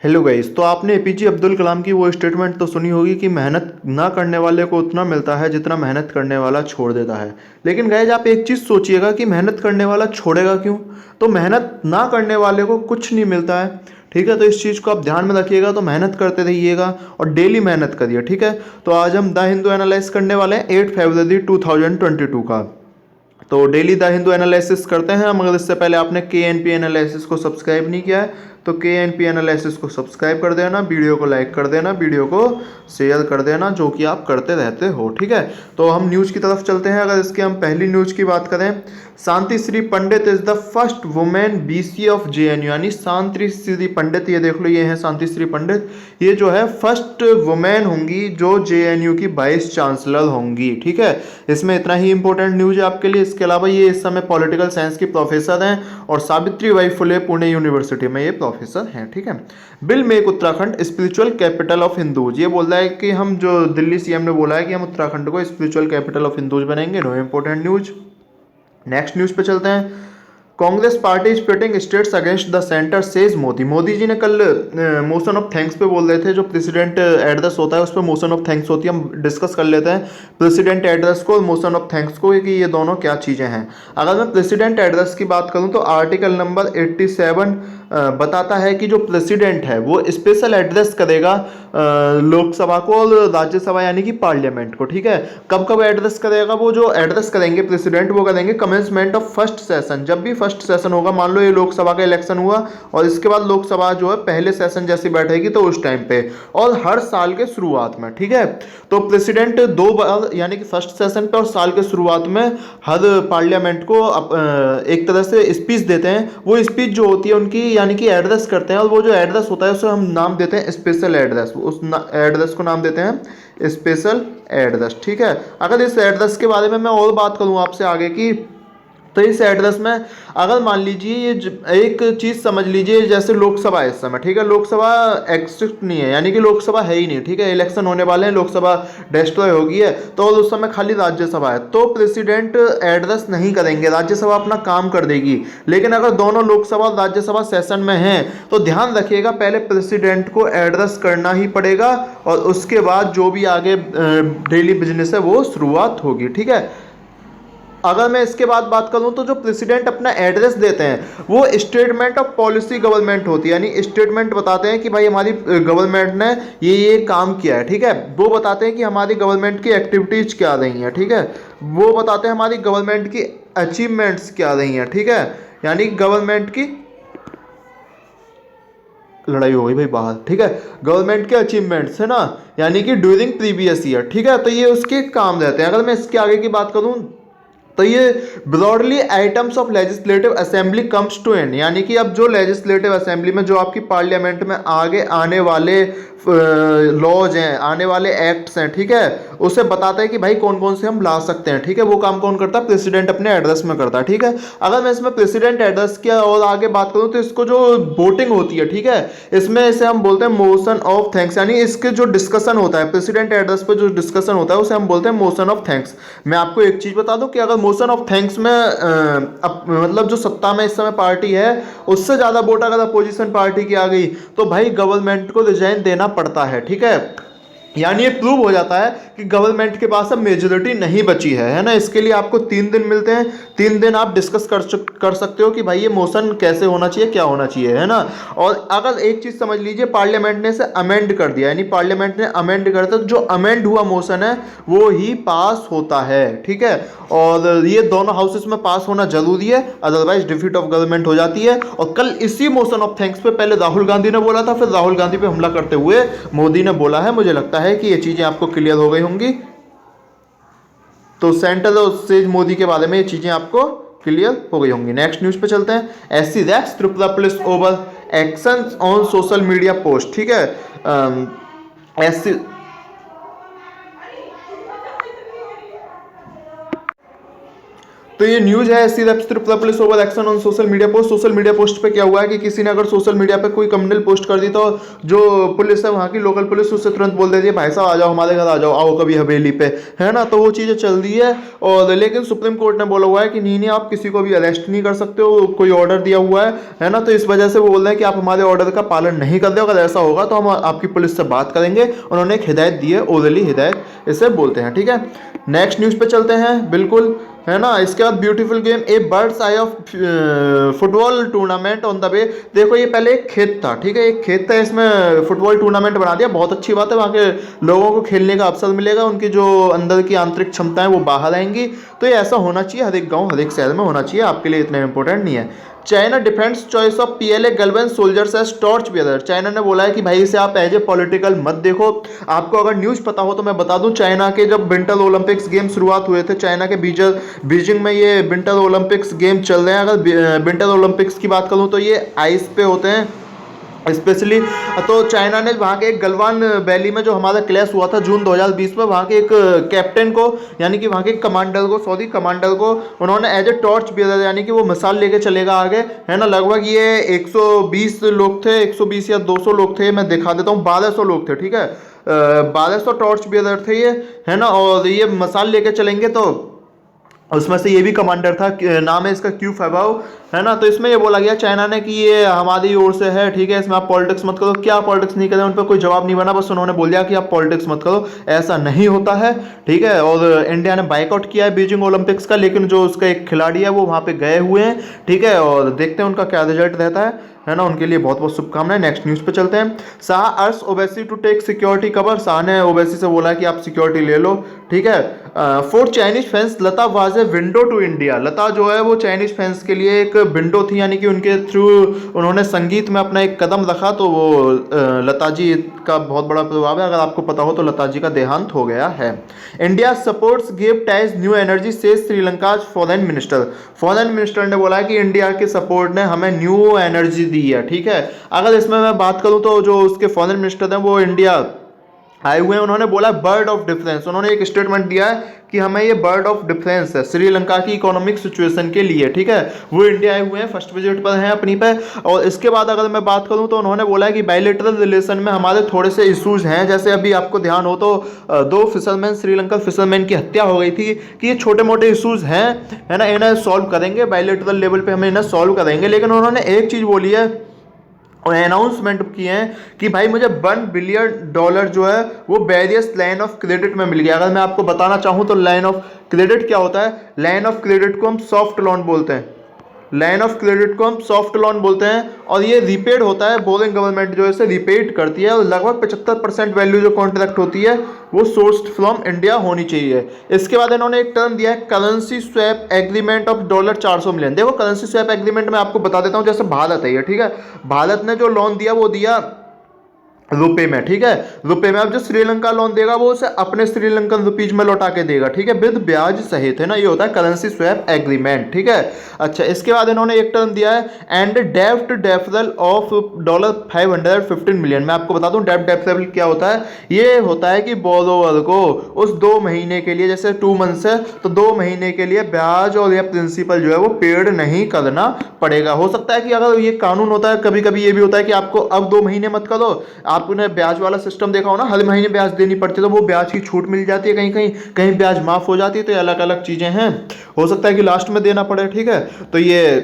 Hello guys. तो आपने APJ Abdul Kalam की वो स्टेटमेंट तो सुनी होगी कि मेहनत ना करने वाले को उतना मिलता है जितना मेहनत करने वाला छोड़ देता है। लेकिन गाइस आप एक चीज़ सोचिएगा कि मेहनत करने वाला छोड़ेगा क्यों। तो मेहनत ना करने वाले को कुछ नहीं मिलता है। ठीक है, तो इस चीज़ को आप ध्यान में रखिएगा। तो मेहनत करते रहिएगा और डेली मेहनत करिए। ठीक है, तो आज हम द हिंदू एनालाइज करने वाले हैं 8 फरवरी 2022 का। तो डेली द हिंदू एनालिसिस करते हैं हम। अगर इससे पहले आपने के एन पी एनालिसिस को सब्सक्राइब नहीं किया है तो के एन पी एनालिसिस को सब्सक्राइब कर देना, वीडियो को लाइक कर देना, वीडियो को शेयर कर देना, जो कि आप करते रहते हो। ठीक है, तो हम न्यूज़ की तरफ चलते हैं। अगर इसके हम पहली न्यूज़ की बात करें, Shanti Shri Pandit is the first women VC of JNU. यानी शांति श्री पंडित, ये देख लो, ये है शांति श्री पंडित। ये जो है फर्स्ट वुमेन होंगी जो जेएनयू की वाइस चांसलर होंगी। ठीक है, इसमें इतना ही इंपॉर्टेंट न्यूज है आपके लिए। इसके अलावा ये इस समय पॉलिटिकल साइंस की प्रोफेसर हैं और सावित्रीबाई फुले पुणे यूनिवर्सिटी में ये प्रोफेसर हैं। ठीक है, bill make Uttarakhand spiritual capital of Hindus. ये बोल रहा है कि हम, जो दिल्ली सीएम ने बोला है कि हम उत्तराखंड को स्पिरिचुअल कैपिटल ऑफ हिंदूज बनाएंगे। No important news. Next news पे चलते हैं। Congress party is pitting states against the centre says Modi. Modi ji ने कल मोशन ऑफ थैंक्स पे बोल रहे थे। जो प्रेसिडेंट एड्रेस होता है उस पर मोशन ऑफ थैंक्स होती है। हम डिस्कस कर लेते हैं प्रेसिडेंट एड्रेस को और मोशन ऑफ थैंक्स को कि ये दोनों क्या चीज़ें हैं। अगर मैं प्रेसिडेंट एड्रेस की बात करूं तो आर्टिकल नंबर 87 बताता है कि जो प्रेसिडेंट है वो स्पेशल एड्रेस करेगा लोकसभा को और राज्यसभा यानी कि पार्लियामेंट को। ठीक है, कब कब एड्रेस करेगा? वो जो एड्रेस करेंगे प्रेसिडेंट वो करेंगे कमेंसमेंट ऑफ फर्स्ट सेशन। जब भी फर्स्ट सेशन होगा, मान लो ये लोकसभा का इलेक्शन हुआ और इसके बाद लोकसभा जो है पहले सेशन जैसी बैठेगी तो उस टाइम पे, और हर साल के शुरुआत में। ठीक है, तो प्रेसिडेंट 2 बार यानी कि फर्स्ट सेशन पे और साल के शुरुआत में हर पार्लियामेंट को एक तरह से स्पीच देते हैं। वो स्पीच जो होती है उनकी यानी कि एड्रेस करते हैं, और वो जो एड्रेस होता है उसे हम नाम देते हैं स्पेशल एड्रेस। उस एड्रेस को नाम देते हैं स्पेशल एड्रेस। ठीक है, अगर इस एड्रेस के बारे में मैं और बात करूं आपसे आगे की, तो इस एड्रेस में अगर मान लीजिए ये एक चीज़ समझ लीजिए, जैसे लोकसभा है इस समय। ठीक है, लोकसभा एक्सिस्ट नहीं है, यानी कि लोकसभा है ही नहीं। ठीक है, इलेक्शन होने वाले हैं, लोकसभा डिस्ट्रॉय हो गई है, तो उस समय खाली राज्यसभा है। तो प्रेसिडेंट एड्रेस नहीं करेंगे, राज्यसभा अपना काम कर देगी। लेकिन अगर दोनों लोकसभा और राज्यसभा सेशन में हैं तो ध्यान रखिएगा पहले प्रेसिडेंट को एड्रेस करना ही पड़ेगा और उसके बाद जो भी आगे डेली बिजनेस है वो शुरुआत होगी। ठीक है, अगर मैं इसके बाद बात करूं तो जो प्रेसिडेंट अपना एड्रेस देते हैं वो स्टेटमेंट ऑफ पॉलिसी गवर्नमेंट होती है। यानी स्टेटमेंट बताते हैं कि भाई हमारी गवर्नमेंट ने ये काम किया है। ठीक है, वो बताते हैं कि हमारी गवर्नमेंट की एक्टिविटीज क्या रही हैं। ठीक है, वो बताते हैं हमारी गवर्नमेंट की अचीवमेंट्स क्या रही हैं। ठीक है, यानी गवर्नमेंट की लड़ाई हो गई भाई बाहर। ठीक है, गवर्नमेंट के अचीवमेंट्स है ना, यानी कि ड्यूरिंग प्रीवियस ईयर। ठीक है, तो ये उसके काम रहते हैं। अगर मैं इसके आगे की बात करूं तो ये broadly items of legislative assembly comes to end. यानी कि अब जो लेजिस्लेटिव असेंबली में जो आपकी पार्लियामेंट में आगे आने वाले लॉज हैं, आने वाले एक्ट्स हैं, ठीक है, उसे बताते हैं कि भाई कौन कौन से हम ला सकते हैं। ठीक है, वो काम कौन करता है? प्रेसिडेंट अपने एड्रेस में करता है। ठीक है, अगर मैं इसमें प्रेसिडेंट एड्रेस की और आगे बात करूं तो इसको जो वोटिंग होती है, ठीक है, इसमें इसे हम बोलते हैं मोशन ऑफ थैंक्स। यानी इसके जो डिस्कशन होता है प्रेसिडेंट एड्रेस पे, जो डिस्कशन होता है उसे हम बोलते हैं मोशन ऑफ थैंक्स। मैं आपको एक चीज बता दूं कि अगर मोशन ऑफ थैंक्स में मतलब जो सत्ता में इस समय पार्टी है उससे ज्यादा वोट अगर अपोजिशन पार्टी की आ गई तो भाई गवर्नमेंट को रिजाइन देना पड़ता है। ठीक है, यानी ये प्रूव हो जाता है कि गवर्नमेंट के पास अब मेजोरिटी नहीं बची है ना। इसके लिए आपको 3 दिन मिलते हैं, 3 दिन आप डिस्कस कर सकते हो कि भाई ये मोशन कैसे होना चाहिए, क्या होना चाहिए, है ना। और अगर एक चीज समझ लीजिए, पार्लियामेंट ने इसे अमेंड कर दिया, यानी पार्लियामेंट ने अमेंड कर दिया, जो अमेंड हुआ मोशन है वो ही पास होता है। ठीक है, और ये दोनों हाउसेस में पास होना जरूरी है, अदरवाइज डिफीट ऑफ गवर्नमेंट हो जाती है। और कल इसी मोशन ऑफ थैंक्स पे पहले राहुल गांधी ने बोला था, फिर राहुल गांधी पे हमला करते हुए मोदी ने बोला है। मुझे लगता है कि ये चीजें आपको क्लियर हो गई होंगी। तो सेंटर और सेज मोदी के बारे में ये चीजें आपको क्लियर हो गई होंगी। नेक्स्ट न्यूज पे चलते हैं। SC raps Tripura police over action on social media post. ठीक है, एससी तो ये न्यूज है SC raps Tripura police over action on social media post. Social media post पे क्या हुआ है कि किसी ने अगर सोशल मीडिया पे कोई कम्युनल पोस्ट कर दी तो जो पुलिस है वहाँ की लोकल पुलिस उससे तुरंत बोल देती है भाई साहब आ जाओ हमारे घर आ जाओ, आओ कभी हवेली पे, है ना। तो वो चीज़ें चल रही है। और लेकिन सुप्रीम कोर्ट ने बोला हुआ है कि नहीं नहीं आप किसी को भी अरेस्ट नहीं कर सकते हो, कोई ऑर्डर दिया हुआ है ना। तो इस वजह से वो बोल रहे हैं कि आप हमारे ऑर्डर का पालन नहीं कर रहे हो, अगर ऐसा होगा तो हम आपकी पुलिस से बात करेंगे। उन्होंने एक हिदायत दी है, ओरली हिदायत इसे बोलते हैं, ठीक है। नेक्स्ट न्यूज़ पे चलते हैं, बिल्कुल, है ना। इसके बाद beautiful game A birds I of football tournament on the way. देखो ये पहले एक खेत था, ठीक है, एक खेत था, इसमें फुटबॉल टूर्नामेंट बना दिया, बहुत अच्छी बात है। वहाँ के लोगों को खेलने का अवसर मिलेगा, उनकी जो अंदर की आंतरिक क्षमताएं वो बाहर आएंगी। तो ये ऐसा होना चाहिए, हर एक गाँव हर एक शहर में होना चाहिए, आपके लिए इतना इंपॉर्टेंट नहीं है। China defence choice of PLA Galwan soldiers as torch bearer. China ने बोला है कि भाई इसे आप एज ए पॉलिटिकल मत देखो। आपको अगर न्यूज़ पता हो तो मैं बता दूं, चाइना के जब विंटर ओलंपिक्स गेम शुरुआत हुए थे, चाइना के बीजिंग में ये विंटर ओलंपिक्स गेम चल रहे हैं। अगर विंटर ओलंपिक्स की बात करूं तो ये आइस पे होते हैं स्पेशली। तो चाइना ने वहाँ के एक गलवान वैली में जो हमारा क्लैश हुआ था जून 2020 में, वहाँ के एक कैप्टन को यानी कि वहाँ के कमांडर को उन्होंने एज ए टॉर्च बियरर यानी कि वो मिसाल लेके चलेगा आगे, है ना। लगभग ये 120 लोग थे, 120 या 200 लोग थे, मैं दिखा देता हूँ, 1200 लोग थे, ठीक है। 1200 टॉर्च बियरर थे ये, है ना। और ये मिसाल लेके चलेंगे तो उसमें से ये भी कमांडर था, नाम है इसका क्यू फैबाओ, है ना। तो इसमें ये बोला गया चाइना ने कि ये हमारी ओर से है, ठीक है, इसमें आप पॉलिटिक्स मत करो। क्या पॉलिटिक्स नहीं करें, उन पर कोई जवाब नहीं बना, बस उन्होंने बोल दिया कि आप पॉलिटिक्स मत करो, ऐसा नहीं होता है, ठीक है। और इंडिया ने बाइकआउट किया है बीजिंग ओलंपिक्स का, लेकिन जो उसका एक खिलाड़ी है वो वहाँ पे गए हुए हैं, ठीक है। और देखते हैं उनका क्या रिजल्ट रहता है ना। उनके लिए बहुत बहुत शुभकामनाएं। नेक्स्ट न्यूज़ पे चलते हैं। शाह अर्स Owaisi to take security cover. Shah ने ओवैसी से बोला है कि आप सिक्योरिटी ले लो, ठीक है। For Chinese fans Lata was a window to India. Lata जो है वो चाइनीज फैंस के लिए एक विंडो थी, यानी कि उनके थ्रू उन्होंने संगीत में अपना एक कदम रखा। तो वो लता जी का बहुत बड़ा प्रभाव है। अगर आपको पता हो तो लता जी का देहांत हो गया है। India supports give ties new energy से Sri Lanka foreign minister. Foreign minister ने बोला है कि इंडिया के सपोर्ट ने हमें न्यू एनर्जी दी है, ठीक है। अगर इसमें मैं बात करूं तो जो उसके फॉरेन मिनिस्टर हैं वो इंडिया आए हुए हैं। उन्होंने बोला बर्ड ऑफ डिफरेंस, उन्होंने एक स्टेटमेंट दिया है कि हमें ये बर्ड ऑफ डिफरेंस है श्रीलंका की इकोनॉमिक सिचुएशन के लिए, ठीक है। वो इंडिया आए हुए हैं, फर्स्ट विजिट पर हैं अपनी पे। और इसके बाद अगर मैं बात करूं तो उन्होंने बोला है कि बायलैटरल रिलेशन में हमारे थोड़े से इश्यूज हैं। जैसे अभी आपको ध्यान हो तो 2 फिशरमैन, श्रीलंकन फिशरमैन की हत्या हो गई थी, कि ये छोटे मोटे इश्यूज हैं, है ना, इन्हें सॉल्व करेंगे बायलैटरल लेवल पे, हम इन्हें सॉल्व करेंगे। लेकिन उन्होंने एक चीज़ बोली है और अनाउंसमेंट किए हैं कि भाई मुझे $1 बिलियन जो है वो वेरियस लाइन ऑफ क्रेडिट में मिल गया। अगर मैं आपको बताना चाहूँ तो लाइन ऑफ क्रेडिट क्या होता है, लाइन ऑफ क्रेडिट को हम सॉफ्ट लोन बोलते हैं, लाइन ऑफ क्रेडिट को हम सॉफ्ट लोन बोलते हैं। और ये रिपेड होता है, बोरिंग गवर्नमेंट जो है इसे रिपेड करती है। और लगभग 75% वैल्यू जो कॉन्ट्रैक्ट होती है वो सोर्स्ड फ्रॉम इंडिया होनी चाहिए। इसके बाद इन्होंने एक टर्म दिया है currency swap agreement of $400 million. देखो करेंसी स्वैप एग्रीमेंट में आपको बता देता हूँ, जैसे भारत है ये, ठीक है, भारत ने जो लोन दिया वो दिया रुपए में, ठीक है, रुपए में। अब जो श्रीलंका लोन देगा वो उसे अपने श्रीलंकन रुपीज में लौटा के देगा, ठीक है, विद ब्याज सहित, है ना। ये होता है करेंसी स्वैप एग्रीमेंट, ठीक है। अच्छा, इसके बाद इन्होंने एक टर्म दिया है एंड डेफ्ट डेफरल ऑफ $515 मिलियन। मैं आपको बता दूं डेफ्ट डेफरल क्या होता है। ये होता है कि बोरोवर को उस 2 महीने के लिए, जैसे 2 मंथ्स है तो 2 महीने के लिए ब्याज और या प्रिंसिपल जो है वो पेड नहीं करना पड़ेगा। हो सकता है कि अगर ये कानून होता है, कभी कभी ये भी होता है कि आपको अब 2 महीने मत करो, आपने ब्याज वाला सिस्टम देखा हो ना, हर महीने ब्याज देनी पड़ती है, तो वो ब्याज की छूट मिल जाती है, कहीं कहीं कहीं ब्याज माफ हो जाती है। तो ये अलग अलग चीजें हैं, हो सकता है कि लास्ट में देना पड़े, ठीक है। तो ये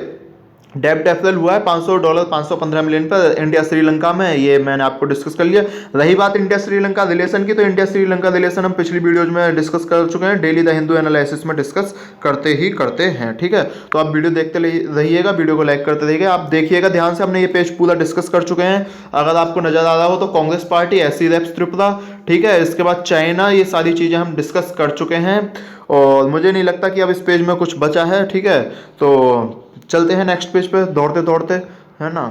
डेब्ट डेफरल हुआ है $500 515 मिलियन पर इंडिया श्रीलंका में, ये मैंने आपको डिस्कस कर लिया। रही बात इंडिया श्रीलंका रिलेशन की, तो इंडिया श्रीलंका रिलेशन हम पिछली वीडियोज में डिस्कस कर चुके हैं, डेली द हिंदू एनालिसिस में डिस्कस करते ही करते हैं, ठीक है। तो आप वीडियो देखते रहिएगा, वीडियो को लाइक करते रहिएगा, आप देखिएगा ध्यान से, हमने ये पेज पूरा डिस्कस कर चुके हैं। अगर आपको नजर आ रहा हो तो Congress party, SC raps Tripura, ठीक है, इसके बाद चाइना, ये सारी चीज़ें हम डिस्कस कर चुके हैं। और मुझे नहीं लगता कि अब इस पेज में कुछ बचा है, ठीक है। तो चलते हैं नेक्स्ट पेज पे दौड़ते दौड़ते, है ना।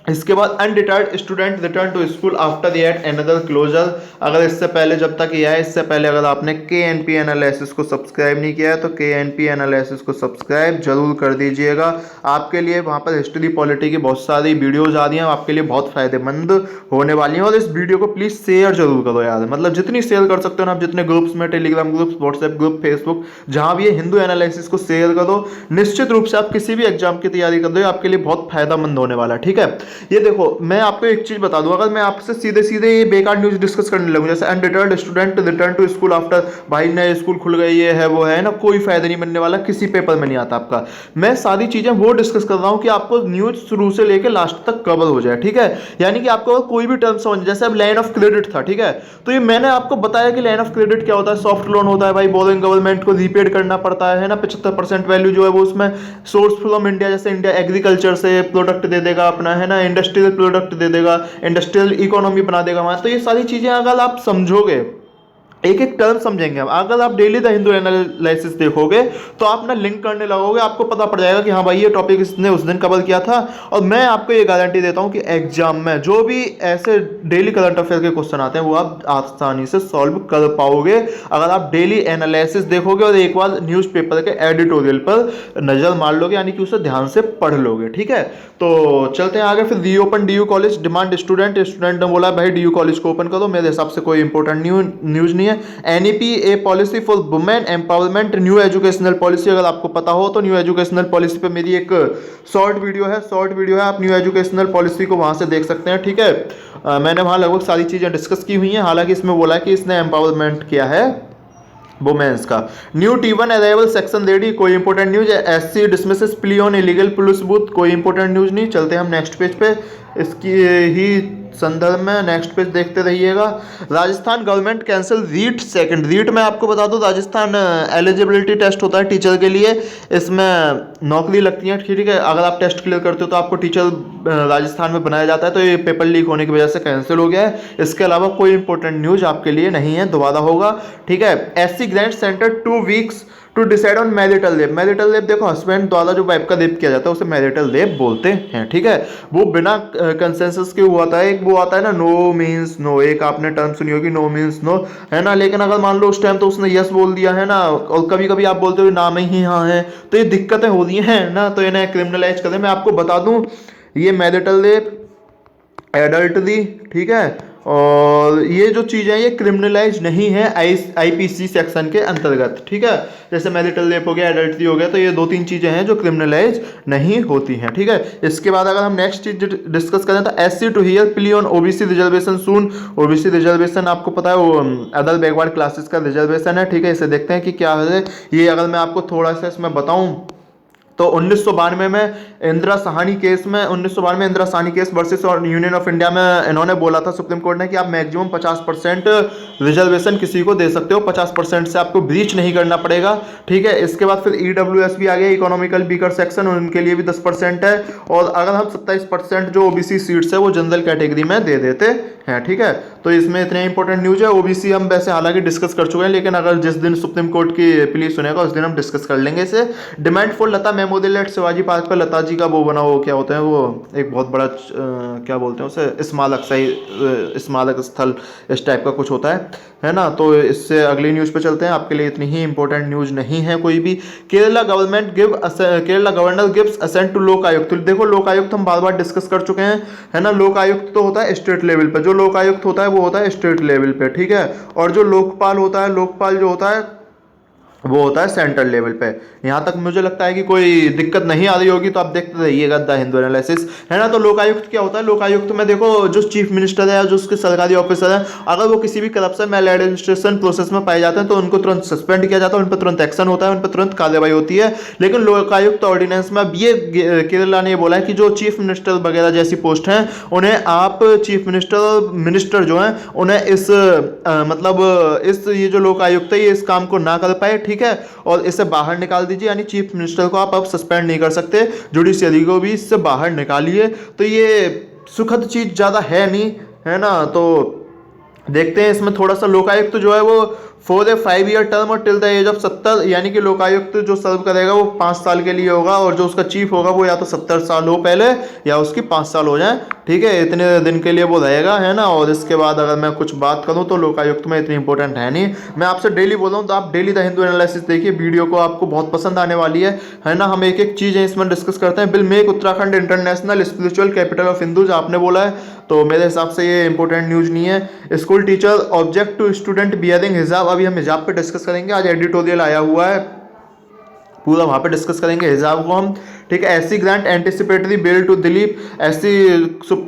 इसके बाद undeterred student return to school after that another closure. अगर इससे पहले, जब तक ये है इससे पहले अगर आपने के एन पी एनालिसिस को सब्सक्राइब नहीं किया है तो के एन पी एनालिसिस को सब्सक्राइब जरूर कर दीजिएगा। आपके लिए वहाँ पर हिस्ट्री पॉलिटी की बहुत सारी वीडियोज आ रही हैं, आपके लिए बहुत फायदेमंद होने वाली हैं। और इस वीडियो को प्लीज़ शेयर जरूर करो यार, मतलब जितनी शेयर कर सकते हो ना आप, जितने ग्रुप्स में, Telegram groups, WhatsApp group, Facebook, जहाँ भी ये हिंदू एनालिसिस को शेयर करो। निश्चित रूप से आप किसी भी एग्जाम की तैयारी कर दो, आपके लिए बहुत फायदेमंद होने वाला है। ठीक है, ये देखो मैं आपको एक चीज बता दूं, अगर मैं आपसे सीधे सीधे ये बेकार न्यूज डिस्कस करने लगूं, जैसे undeterred student return to school after, भाई नए स्कूल खुल गए, ये है वो है ना, कोई फायदा नहीं बनने वाला, किसी पेपर में नहीं आता आपका। मैं सारी चीजें वो डिस्कस कर रहा हूं कि आपको न्यूज शुरू से लेकर लास्ट तक कवर हो जाए। ठीक है, यानी कि आपको कोई भी टर्म समझ, जैसे अब लाइन ऑफ क्रेडिट था, ठीक है, तो ये मैंने आपको बताया कि लाइन ऑफ क्रेडिट क्या होता है। सॉफ्ट लोन होता है भाई, बोरिंग गवर्नमेंट को रीपेड करना पड़ता है ना, 75% वैल्यू जो है वो उसमें सोर्स फ्रॉम इंडिया, जैसे इंडिया एग्रीकल्चर से प्रोडक्ट दे देगा अपना, है ना, इंडस्ट्रियल प्रोडक्ट दे देगा, इंडस्ट्रियल इकोनॉमी बना देगा वहां। तो ये सारी चीजें अगर आप समझोगे, एक एक टर्म समझेंगे हम, अगर आप डेली द हिंदू एनालिसिस देखोगे तो आप ना लिंक करने लगोगे, आपको पता पड़ जाएगा कि हाँ भाई ये टॉपिक इसने उस दिन कवर किया था। और मैं आपको ये गारंटी देता हूँ कि एग्जाम में जो भी ऐसे डेली करंट अफेयर के क्वेश्चन आते हैं वो आप आसानी से सॉल्व कर पाओगे अगर आप डेली एनालिसिस देखोगे और एक बार न्यूज़पेपर के एडिटोरियल पर नजर मार लोगे, यानी कि उसे ध्यान से पढ़ लोगे। ठीक है, तो चलते हैं आगे। फिर reopen DU college, demand student ने बोला भाई डीयू कॉलेज को ओपन करो। मेरे हिसाब से कोई इंपॉर्टेंट न्यूज नहीं है। NEP A policy for women empowerment, new educational policy, अगर आपको पता हो तो न्यू एजुकेशनल पॉलिसी पे मेरी एक शॉर्ट वीडियो है, आप न्यू एजुकेशनल पॉलिसी को वहां से देख सकते हैं। ठीक है, मैंने वहां लगभग सारी चीजें डिस्कस की हुई हैं, हालांकि इसमें बोला कि इसने एम्पावरमेंट किया है वुमेन्स का। New T1 arrival section ready, कोई इंपॉर्टेंट न्यूज है। SC dismisses plea on illegal police booth, कोई इंपॉर्टेंट न्यूज नहीं। चलते हैं हम नेक्स्ट पेज पे, इसकी ही संदर्भ में नेक्स्ट पेज देखते रहिएगा। Rajasthan government cancel REET second, REET में आपको बता दूं राजस्थान एलिजिबिलिटी टेस्ट होता है टीचर के लिए, इसमें नौकरी लगती है। ठीक है, अगर आप टेस्ट क्लियर करते हो तो आपको टीचर राजस्थान में बनाया जाता है, तो ये पेपर लीक होने की वजह से कैंसिल हो गया है। इसके अलावा कोई इंपॉर्टेंट न्यूज आपके लिए नहीं है, दोबारा होगा। ठीक है, SC grant centre 2 weeks to decide on marital rape. Marital rape देखो, हस्बैंड द्वारा जो वाइफ का रेप किया जाता है उसे मैरिटल रेप बोलते हैं। ठीक है, वो बिना कंसेंसस के हुआ था। एक वो आता है ना नो मीन्स नो, एक आपने टर्म सुनी होगी नो मीन्स नो, है ना, लेकिन अगर मान लो उस टाइम तो उसने यस बोल दिया है ना, और कभी कभी आप बोलते हो नाम ही हाँ है, तो ये दिक्कतें हो रही हैं ना, तो इन्हें क्रिमिनलाइज करें। मैं आपको बता दूं ये मैरिटल रेप, एडल्टरी, ठीक है, और ये जो चीज़ें हैं ये क्रिमिनलाइज नहीं है आईपीसी सेक्शन के अंतर्गत। ठीक है, जैसे मैरिटल रेप हो गया, एडल्टरी हो गया, तो ये 2-3 चीज़ें हैं जो क्रिमिनलाइज नहीं होती हैं। ठीक है, इसके बाद अगर हम नेक्स्ट चीज डिस्कस करें तो SC to hear plea on OBC reservation soon. OBC reservation आपको पता है वो अदर बैकवर्ड क्लासेस का रिजर्वेशन है। ठीक है, इसे देखते हैं कि क्या है ये। अगर मैं आपको थोड़ा सा इसमें बताऊं तो 1992 में इंदिरा साहनी केस में, 1992 Indira Sahni case versus union of India में इन्होंने बोला था सुप्रीम कोर्ट ने कि आप मैक्सिमम 50% रिजर्वेशन किसी को दे सकते हो, 50% से आपको ब्रीच नहीं करना पड़ेगा। ठीक है, इसके बाद फिर ईडब्ल्यूएस भी आ गया, इकोनॉमिकल वीकर सेक्शन, उनके लिए भी 10% है। और अगर हम 27% जो ओबीसी सीट्स है वो जनरल कैटेगरी में दे देते हैं। ठीक है, तो इसमें इतने इंपॉर्टेंट न्यूज है। ओबीसी हम वैसे हालांकि डिस्कस कर चुके हैं, लेकिन अगर जिस दिन सुप्रीम कोर्ट की प्लीज सुनेगा उस दिन हम डिस्कस कर लेंगे इसे। Demand for Lata memorial at Shivaji park पर लता जी का वो बना, वो क्या होते हैं, वो एक बहुत बड़ा क्या बोलते हैं उसे, स्मारक, सही स्मारक स्थल इस टाइप का कुछ होता है ना। तो इससे अगली न्यूज़ पे चलते हैं, आपके लिए इतनी ही इंपॉर्टेंट न्यूज़ नहीं है कोई भी। Kerala governor gives assent to Lokayukta. देखो लोक आयुक्त हम बार बार डिस्कस कर चुके हैं, है ना। लोक आयुक्त तो होता है स्टेट लेवल पे, जो लोक आयुक्त होता है वो होता है स्टेट लेवल पे। ठीक है, और जो लोकपाल होता है, लोकपाल जो होता है वो होता है सेंट्रल लेवल पे। यहाँ तक मुझे लगता है कि कोई दिक्कत नहीं आ रही होगी, तो आप देखते रहिएगा द हिंदू एनालिसिस, है ना। तो लोकायुक्त क्या होता है, लोकायुक्त में देखो जो चीफ मिनिस्टर है, जो उसके सरकारी ऑफिसर है, अगर वो किसी भी करप्शन मैल एडमिनिस्ट्रेशन प्रोसेस में पाए जाते हैं तो उनको तुरंत सस्पेंड किया जाता है, उन पर तुरंत एक्शन होता है, उन पर तुरंत कार्रवाई होती है। लेकिन लोकायुक्त ऑर्डिनेंस में अब ये केरला ने बोला है कि जो चीफ मिनिस्टर वगैरह जैसी पोस्ट हैं उन्हें आप चीफ मिनिस्टर जो हैं उन्हें इस मतलब इस ये जो लोकायुक्त है ये इस काम को ना कर पाए। ठीक है, और इसे बाहर निकाल दीजिए, यानी चीफ मिनिस्टर को आप अब सस्पेंड नहीं कर सकते, जुडिशियरी को भी इससे बाहर निकालिए। तो ये सुखद चीज ज्यादा है नहीं, है ना। तो देखते हैं इसमें थोड़ा सा लोकायुक्त जो है वो फॉर ए 5 ईयर टर्म और टिल द एज ऑफ 70, यानी कि लोकायुक्त जो सर्व करेगा वो 5 साल के लिए होगा, और जो उसका चीफ होगा वो या तो 70 साल हो पहले या उसकी 5 साल हो जाए। ठीक है, इतने दिन के लिए वो रहेगा, है ना। और इसके बाद अगर मैं कुछ बात करूं तो लोकायुक्त में इतनी इंपॉर्टेंट है नहीं, मैं आपसे डेली बोल रहा हूं, तो आप डेली द हिंदू एनालिसिस देखिए, वीडियो को आपको बहुत पसंद आने वाली है ना। हम एक एक चीज़ें इसमें डिस्कस करते हैं। Will make Uttarakhand international spiritual capital of Hindus, आपने बोला है, तो मेरे हिसाब से ये इंपॉर्टेंट न्यूज़ नहीं है। School teacher object to student bearing hijab, अभी हम हिजाब पे डिस्कस करेंगे, आज एडिटोरियल आया हुआ है पूरा, वहाँ पे डिस्कस करेंगे हिजाब को हम, ठीक है। SC grant anticipatory bail to Dileep, SC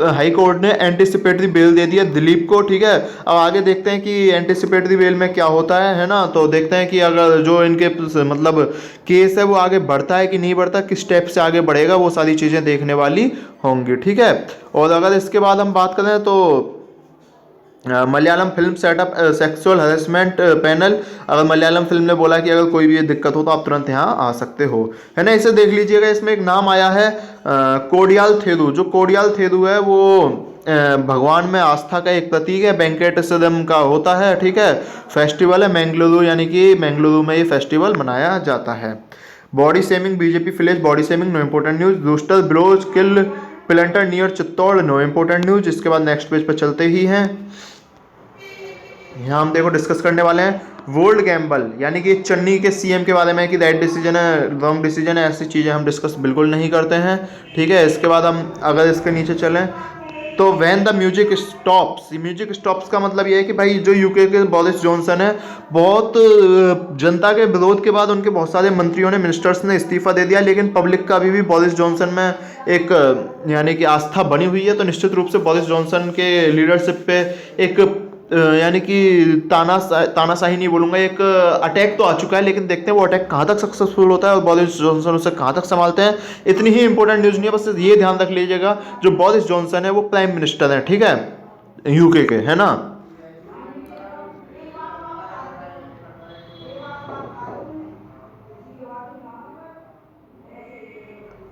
high court ने एंटिसिपेटरी बेल दे दिया दिलीप को, ठीक है। अब आगे देखते हैं कि एंटिसिपेटरी बेल में क्या होता है ना। तो देखते हैं कि अगर जो इनके मतलब केस है वो आगे बढ़ता है कि नहीं बढ़ता, किस स्टेप से आगे बढ़ेगा, वो सारी चीज़ें देखने वाली होंगी, ठीक है। और अगर इसके बाद हम बात करें तो Malayalam film setup sexual harassment panel, अगर मलयालम फिल्म ने बोला कि अगर कोई भी दिक्कत हो तो आप तुरंत यहाँ आ सकते हो, है ना। इसे देख लीजिएगा, इसमें एक नाम आया है कोडियाल थेरु। जो कोडियाल थेरु है वो भगवान में आस्था का एक प्रतीक है, वेंकटेश्वरम का होता है, ठीक है। फेस्टिवल है मैंगलुरु, यानी कि मैंगलुरु में ये फेस्टिवल मनाया जाता है। Body shaming, BJP flash body shaming, no important news. Rooster blows kill planter near Chittor, no important news. इसके बाद नेक्स्ट पेज पर चलते ही हैं, यहाँ हम देखो डिस्कस करने वाले हैं वर्ल्ड गैम्बल, यानी कि चन्नी के सीएम के बारे में कि राइट डिसीजन है रॉन्ग डिसीजन है, ऐसी चीज़ें हम डिस्कस बिल्कुल नहीं करते हैं, ठीक है। इसके बाद हम अगर इसके नीचे चलें तो when the music stops, music stops का मतलब ये है कि भाई जो यूके के बोरिस जॉनसन है, बहुत जनता के विरोध के बाद उनके बहुत सारे मंत्रियों ने, मिनिस्टर्स ने इस्तीफा दे दिया, लेकिन पब्लिक का अभी भी बोरिस जॉनसन में एक यानी कि आस्था बनी हुई है। तो निश्चित रूप से बोरिस जॉनसन के लीडरशिप पे एक यानी कि तानाशाही नहीं बोलूँगा, एक अटैक तो आ चुका है, लेकिन देखते हैं वो अटैक कहाँ तक सक्सेसफुल होता है और बोरिस जॉनसन उसे कहाँ तक संभालते हैं। इतनी ही इंपॉर्टेंट न्यूज़ नहीं है, बस ये ध्यान रख लीजिएगा जो बोरिस जॉनसन है वो प्राइम मिनिस्टर है, ठीक है, यूके के, है ना।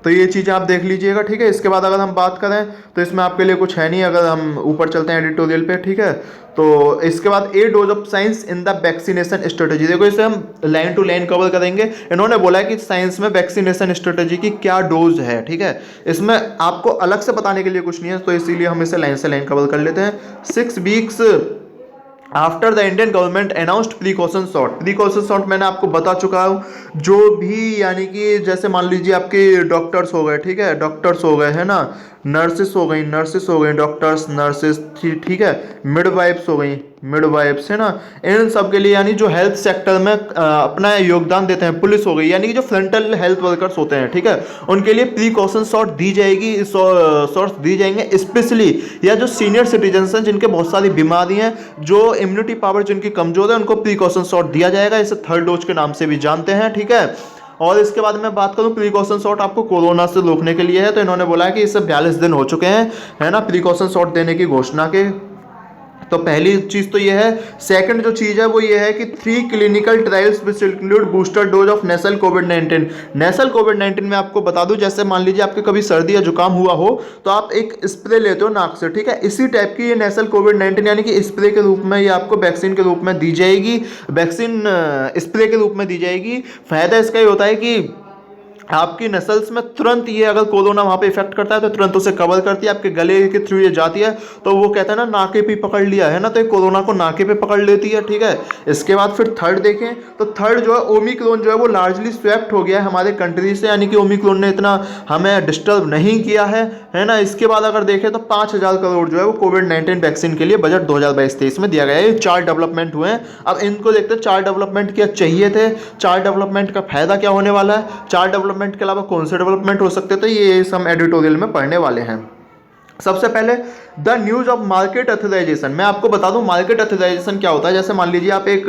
तो ये चीज़ें आप देख लीजिएगा, ठीक है। इसके बाद अगर हम बात करें तो इसमें आपके लिए कुछ है नहीं, अगर हम ऊपर चलते हैं एडिटोरियल पे, ठीक है। तो इसके बाद a dose of science in the vaccination strategy, देखो इसे हम लाइन टू लाइन कवर करेंगे। इन्होंने बोला है कि साइंस में वैक्सीनेशन स्ट्रेटेजी की क्या डोज है, ठीक है। इसमें आपको अलग से बताने के लिए कुछ नहीं है, तो इसीलिए हम इसे लाइन से लाइन कवर कर लेते हैं। 6 weeks after the Indian government announced precaution shot, precaution shot मैंने आपको बता चुका हूँ, जो भी यानी कि जैसे मान लीजिए आपके डॉक्टर्स हो गए, ठीक है, डॉक्टर्स हो गए, है ना, नर्सेस हो गई डॉक्टर्स नर्सेस, ठीक है, मिडवाइफ्स हो गई मिडवाइफ्स, है ना, इन सब के लिए यानी जो हेल्थ सेक्टर में अपना योगदान देते हैं, पुलिस हो गई, यानी कि जो फ्रंटल हेल्थ वर्कर्स होते हैं, ठीक है, उनके लिए प्रिकॉशन शॉट दी जाएगी, शॉट्स दी जाएंगे स्पेशली, या जो सीनियर सिटीजन्स हैं जिनके बहुत सारी बीमारी हैं, जो इम्यूनिटी पावर जिनकी कमजोर है, उनको प्रिकॉशन शॉट दिया जाएगा, इसे थर्ड डोज के नाम से भी जानते हैं, ठीक है। और इसके बाद मैं बात करूं प्रिकॉशन शॉट आपको कोरोना से रोकने के लिए है, तो इन्होंने बोला है कि इससे 42 दिन हो चुके हैं, है ना, प्रिकॉशन शॉट देने की घोषणा के। तो पहली चीज तो ये है। सेकंड जो चीज है वो ये है कि 3 clinical trials which include booster dose of national कोविड-19। नेशनल कोविड-19 में आपको बता दूं, जैसे मान लीजिए आपके कभी सर्दी या जुकाम हुआ हो तो आप एक स्प्रे लेते हो नाक से, ठीक है, इसी टाइप की ये नेशनल कोविड-19 यानी कि स्प्रे के रूप में ये आपको वैक्सीन के रूप में दी जाएगी, वैक्सीन स्प्रे के रूप में दी जाएगी। फायदा इसका ये होता है कि आपकी नसल्स में तुरंत ये अगर कोरोना वहाँ पे इफेक्ट करता है तो तुरंत उसे कवर करती है, आपके गले के थ्रू ये जाती है, तो वो कहता है ना नाके पे पकड़ लिया है ना, तो ये कोरोना को नाके पे पकड़ लेती है, ठीक है। इसके बाद फिर थर्ड देखें तो थर्ड जो है ओमिक्रॉन जो है वो लार्जली स्वेप्ट हो गया है हमारे कंट्री से, यानी कि ओमिक्रॉन ने इतना हमें डिस्टर्ब नहीं किया है ना। इसके बाद अगर देखें तो 5,000 करोड़ जो है वो कोविड-19 वैक्सीन के लिए बजट 2022-23 में दिया गया है। ये 4 डेवलपमेंट हुए हैं। अब इनको देखते हैं 4 डेवलपमेंट क्या चाहिए थे, 4 डेवलपमेंट का फायदा क्या होने वाला है, 4 डेवलपमेंट के अलावा कौन से डेवलपमेंट हो सकते थे, ये हम एडिटोरियल में पढ़ने वाले हैं। सबसे पहले the news of market authorisation. मैं आपको बता दूं मार्केट अथोराइजेशन क्या होता है। जैसे मान लीजिए आप एक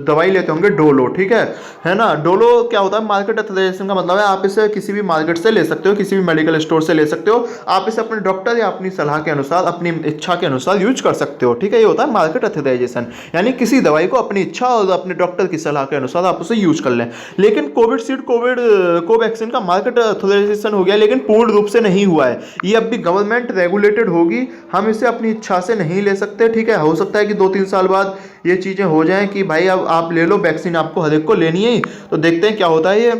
दवाई लेते होंगे डोलो, ठीक है ना, डोलो क्या होता है, मार्केट अथोराइजेशन का मतलब है आप इसे किसी भी मार्केट से ले सकते हो, किसी भी मेडिकल स्टोर से ले सकते हो, आप इसे अपने डॉक्टर या अपनी सलाह के अनुसार, अपनी इच्छा के अनुसार यूज कर सकते हो, ठीक है। ये होता है मार्केट अथोराइजेशन, यानी किसी दवाई को अपनी इच्छा और अपने डॉक्टर की सलाह के अनुसार आप उसे यूज कर लें। लेकिन कोवैक्सीन का मार्केट अथोराइजेशन हो गया, लेकिन पूर्ण रूप से नहीं हुआ है, ये अब भी गवर्नमेंट रेगुलेटेड होगी, हम इसे अपनी इच्छा से नहीं ले सकते, ठीक है। हो सकता है कि 2-3 साल बाद ये चीज़ें हो जाएं कि भाई अब आप ले लो वैक्सीन, आपको हर एक को लेनी है, तो देखते हैं क्या होता है ये।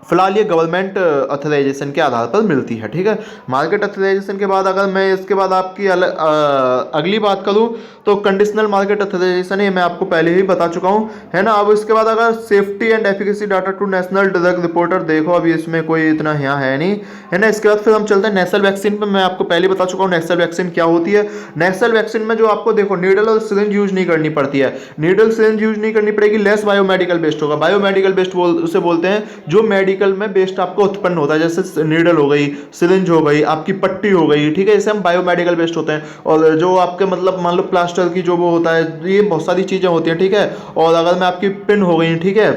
फिलहाल ये गवर्नमेंट ऑथराइजेशन के आधार पर मिलती है, ठीक है। मार्केट ऑथराइजेशन के बाद अगर मैं इसके बाद आपकी अगली बात करूं तो कंडीशनल मार्केट ऑथराइजेशन है, ये मैं आपको पहले ही बता चुका हूं, है ना। अब इसके बाद अगर safety and efficacy data to national drug reporter, देखो अभी इसमें कोई इतना यहाँ है नहीं, है ना। इसके बाद फिर हम चलते हैं नेशनल वैक्सीन पर। मैं आपको पहले बता चुका हूँ नेशनल वैक्सीन क्या होती है। नेशनल वैक्सीन में जो आपको देखो नीडल और सिरिंज यूज नहीं करनी पड़ती है, नीडल सिरिंज यूज नहीं करनी पड़ेगी, लेस बायोमेडिकल बेस्ड होगा। बायोमेडिकल बेस्ड उसे बोलते हैं जो मेडिकल में बेस्ड आपको उत्पन्न होता है, जैसे नीडल हो गई, सिरिंज हो गई, आपकी पट्टी हो गई, ठीक है, इसे हम बायोमेडिकल बेस्ड होते हैं। और जो आपके मतलब मान लो प्लास्टर की जो वो होता है, ये बहुत सारी चीजें होती हैं, ठीक है। और अगर मैं आपकी पिन हो गई, ठीक है,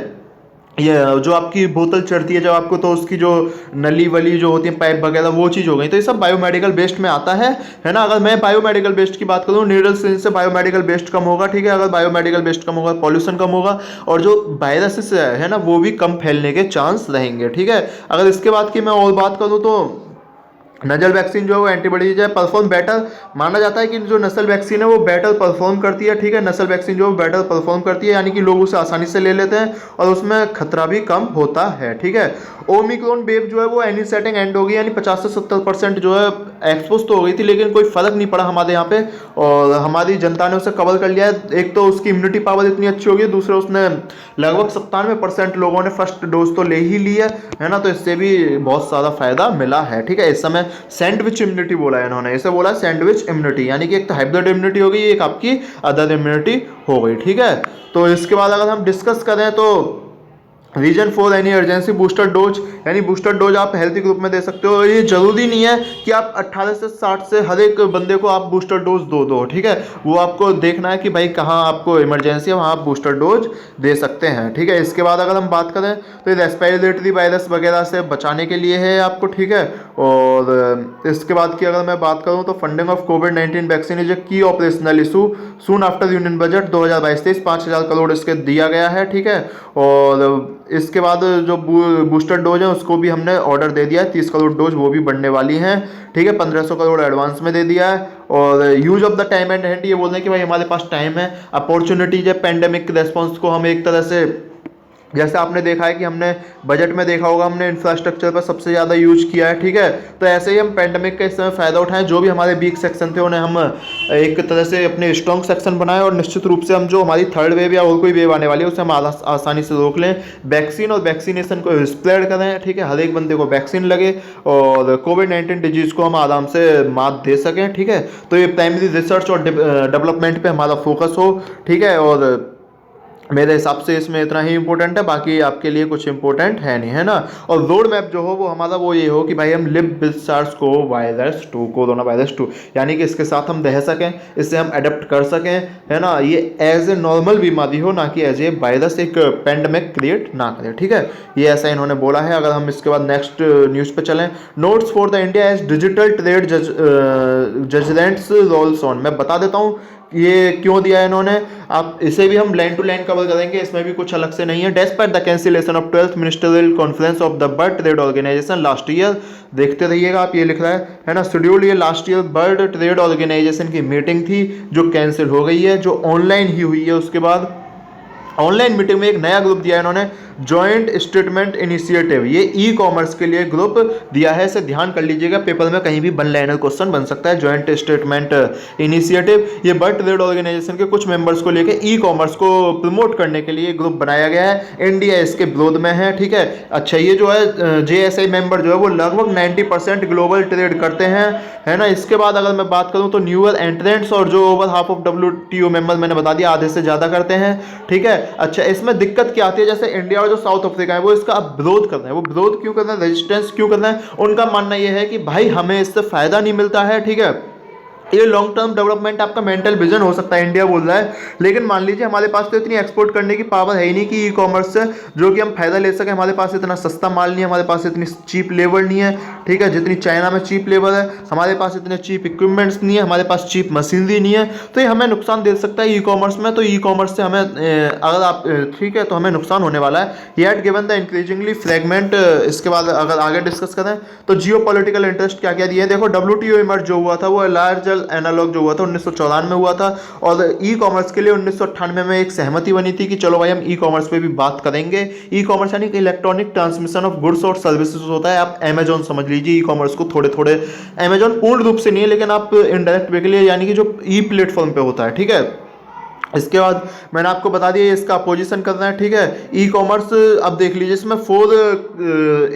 ये जो आपकी बोतल चढ़ती है जब आपको, तो उसकी जो नली वली जो होती है, पाइप वगैरह, वो चीज़ हो गई, तो ये सब बायोमेडिकल बेस्ड में आता है ना। अगर मैं बायोमेडिकल बेस्ड की बात करूँ, नीडल सिरिंज से बायोमेडिकल बेस्ड कम होगा, ठीक है। अगर बायोमेडिकल बेस्ड कम होगा, पॉल्यूशन कम होगा, और जो वायरसेस है ना वो भी कम फैलने के चांस रहेंगे, ठीक है। अगर इसके बाद की मैं और बात करूँ तो नजल वैक्सीन जो है वो एंटीबॉडीज है, परफॉर्म बेटर, माना जाता है कि जो नसल वैक्सीन है वो बेटर परफॉर्म करती है, ठीक है। नसल वैक्सीन जो है बेटर परफॉर्म करती है, यानी कि लोग उसे आसानी से ले लेते हैं और उसमें खतरा भी कम होता है, ठीक है। ओमिक्रॉन वेव जो है वो एनी सेटिंग एंड होगी, यानी 50 से 70% जो है एक्सपोज तो हो गई थी, लेकिन कोई फर्क नहीं पड़ा हमारे यहाँ पे, और हमारी जनता ने उसे कवर कर लिया है। एक तो उसकी इम्यूनिटी पावर इतनी अच्छी होगी, दूसरे उसने लगभग 97% लोगों ने फर्स्ट डोज तो ले ही लिया है ना, तो इससे भी बहुत सारा फायदा मिला है, ठीक है। इस समय सैंडविच इम्यूनिटी बोला है इन्होंने, इसे बोला सैंडविच इम्यूनिटी, यानी कि एक तो हाइब्रिड इम्यूनिटी हो गई, एक आपकी अदर इम्यूनिटी हो गई, ठीक है। तो इसके बाद अगर हम डिस्कस करें तो reason for any emergency booster dose, यानी बूस्टर डोज आप हेल्थी ग्रुप में दे सकते हो। ये जरूरी नहीं है कि आप 18 से 60 से हर एक बंदे को आप बूस्टर डोज दो, ठीक है। वो आपको देखना है कि भाई कहाँ आपको इमरजेंसी है, वहाँ आप बूस्टर डोज दे सकते हैं, ठीक है। इसके बाद अगर हम बात करें तो ये रेस्पिरेटरी वायरस वगैरह से बचाने के लिए है आपको, ठीक है। और इसके बाद की अगर मैं बात करूँ तो फंडिंग ऑफ कोविड-19 vaccine is a key operational issue soon after union budget 2022-23 5,000 crore इसके दिया गया है, ठीक है। और इसके बाद जो बूस्टर डोज है उसको भी हमने ऑर्डर दे दिया है, 30 करोड़ डोज वो भी बढ़ने वाली हैं, ठीक है। 1500 करोड़ एडवांस में दे दिया है। और use of the time and hand, ये बोल रहे हैं कि भाई हमारे पास टाइम है, अपॉर्चुनिटीज है, पेंडेमिक रेस्पॉन्स को हम एक तरह से, जैसे आपने देखा है कि हमने बजट में देखा होगा हमने इंफ्रास्ट्रक्चर पर सबसे ज़्यादा यूज किया है, ठीक है। तो ऐसे ही हम पेंडेमिक का इस समय फ़ायदा उठाएं, जो भी हमारे वीक सेक्शन थे उन्हें हम एक तरह से अपने स्ट्रॉन्ग सेक्शन बनाएं, और निश्चित रूप से हम जो हमारी थर्ड वेव या और कोई वेव आने वाली है उसे हम आसानी से रोक लें। वैक्सीन और वैक्सीनेशन को स्प्रेड करें, ठीक है, हर एक बंदे को वैक्सीन लगे और कोविड-19 डिजीज़ को हम आराम से मात दे सकें, ठीक है। तो ये प्राइमरी रिसर्च और डेवलपमेंट पर हमारा फोकस हो, ठीक है। और मेरे हिसाब से इसमें इतना ही इंपॉर्टेंट है, बाकी आपके लिए कुछ इंपॉर्टेंट है नहीं, है ना। और रोड मैप जो हो वो हमारा वो ये हो कि भाई हम live with SARS-CoV-2 corona virus 2, यानी कि इसके साथ हम रह सकें, इससे हम अडेप्ट कर सकें, है ना। ये एज ए नॉर्मल बीमारी हो, ना कि एज ए वायरस एक पेंडेमिक क्रिएट ना करे, ठीक है। ये ऐसा इन्होंने बोला है। अगर हम इसके बाद नेक्स्ट न्यूज़ पे चलें, notes for the India as digital trade judgments rolls on, मैं बता देता हूँ ये क्यों दिया है इन्होंने। आप इसे भी हम लाइन टू लाइन कवर करेंगे, इसमें भी कुछ अलग से नहीं है। Despite the cancellation of 12th ministerial conference of the world trade organisation last year, देखते रहिएगा आप, ये लिख रहा है ना शेड्यूल, ये last year world trade organisation की मीटिंग थी जो कैंसिल हो गई है, जो ऑनलाइन ही हुई है। उसके बाद ऑनलाइन मीटिंग में एक नया ग्रुप दिया है इन्होंने, जॉइंट स्टेटमेंट इनिशिएटिव, ये ई कॉमर्स के लिए ग्रुप दिया है, इसे ध्यान कर लीजिएगा, पेपर में कहीं भी वन लाइनर क्वेश्चन बन सकता है। जॉइंट स्टेटमेंट इनिशिएटिव, ये बर्ड ट्रेड ऑर्गेनाइजेशन के कुछ मेंबर्स को लेकर ई कॉमर्स को प्रमोट करने के लिए ग्रुप बनाया गया है। इंडिया इसके विरोध में है, ठीक है। अच्छा, ये जो है JSI मेंबर जो है वो लगभग 90% ग्लोबल ट्रेड करते हैं, है ना। इसके बाद अगर मैं बात करूं तो न्यूअर एंट्रेंट्स और जो over half of WTO member, मैंने बता दिया आधे से ज़्यादा करते हैं, ठीक है। अच्छा, इसमें दिक्कत क्या आती है, जैसे इंडिया और जो साउथ अफ्रीका है वो इसका अब विरोध कर रहे हैं। वो विरोध क्यों कर रहे हैं, रेजिस्टेंस क्यों कर रहे हैं, उनका मानना यह है कि भाई हमें इससे फायदा नहीं मिलता है, ठीक है। ये लॉन्ग टर्म डेवलपमेंट आपका मेंटल विजन हो सकता है, इंडिया बोल रहा है, लेकिन मान लीजिए हमारे पास तो इतनी एक्सपोर्ट करने की पावर है ही नहीं कि ई कॉमर्स से जो कि हम फायदा ले सकें। हमारे पास इतना सस्ता माल नहीं है, हमारे पास इतनी चीप लेबर नहीं है, ठीक है, जितनी चाइना में चीप लेबर है, हमारे पास इतने चीप इक्विपमेंट्स नहीं है, हमारे पास चीप मशीनरी नहीं है। तो ये हमें नुकसान दे सकता है ई कॉमर्स में। तो ई कॉमर्स से हमें अगर आप ठीक है तो हमें नुकसान होने वाला है। Yet given the increasingly fragment, इसके बाद अगर आगे डिस्कस करें तो जियो पॉलिटिकल इंटरेस्ट क्या क्या दिए हैं। देखो WTO इमर्ज जो हुआ था वो लार्ज डिजिटल एनालॉग जो हुआ था 1994 में हुआ था, और ई कॉमर्स के लिए 1998 में एक सहमति बनी थी कि चलो भाई हम ई कॉमर्स पे भी बात करेंगे। ई कॉमर्स यानी कि इलेक्ट्रॉनिक ट्रांसमिशन ऑफ गुड्स और सर्विसेज होता है। आप अमेजोन समझ लीजिए ई कॉमर्स को थोड़े थोड़े, अमेजोन पूर्ण रूप से नहीं है लेकिन आप इनडायरेक्ट वे के लिए, यानी कि जो ई प्लेटफॉर्म पे होता है, ठीक है। इसके बाद मैंने आपको बता दिया इसका अपोजिशन करना है, ठीक है। ई कॉमर्स अब देख लीजिए, इसमें 4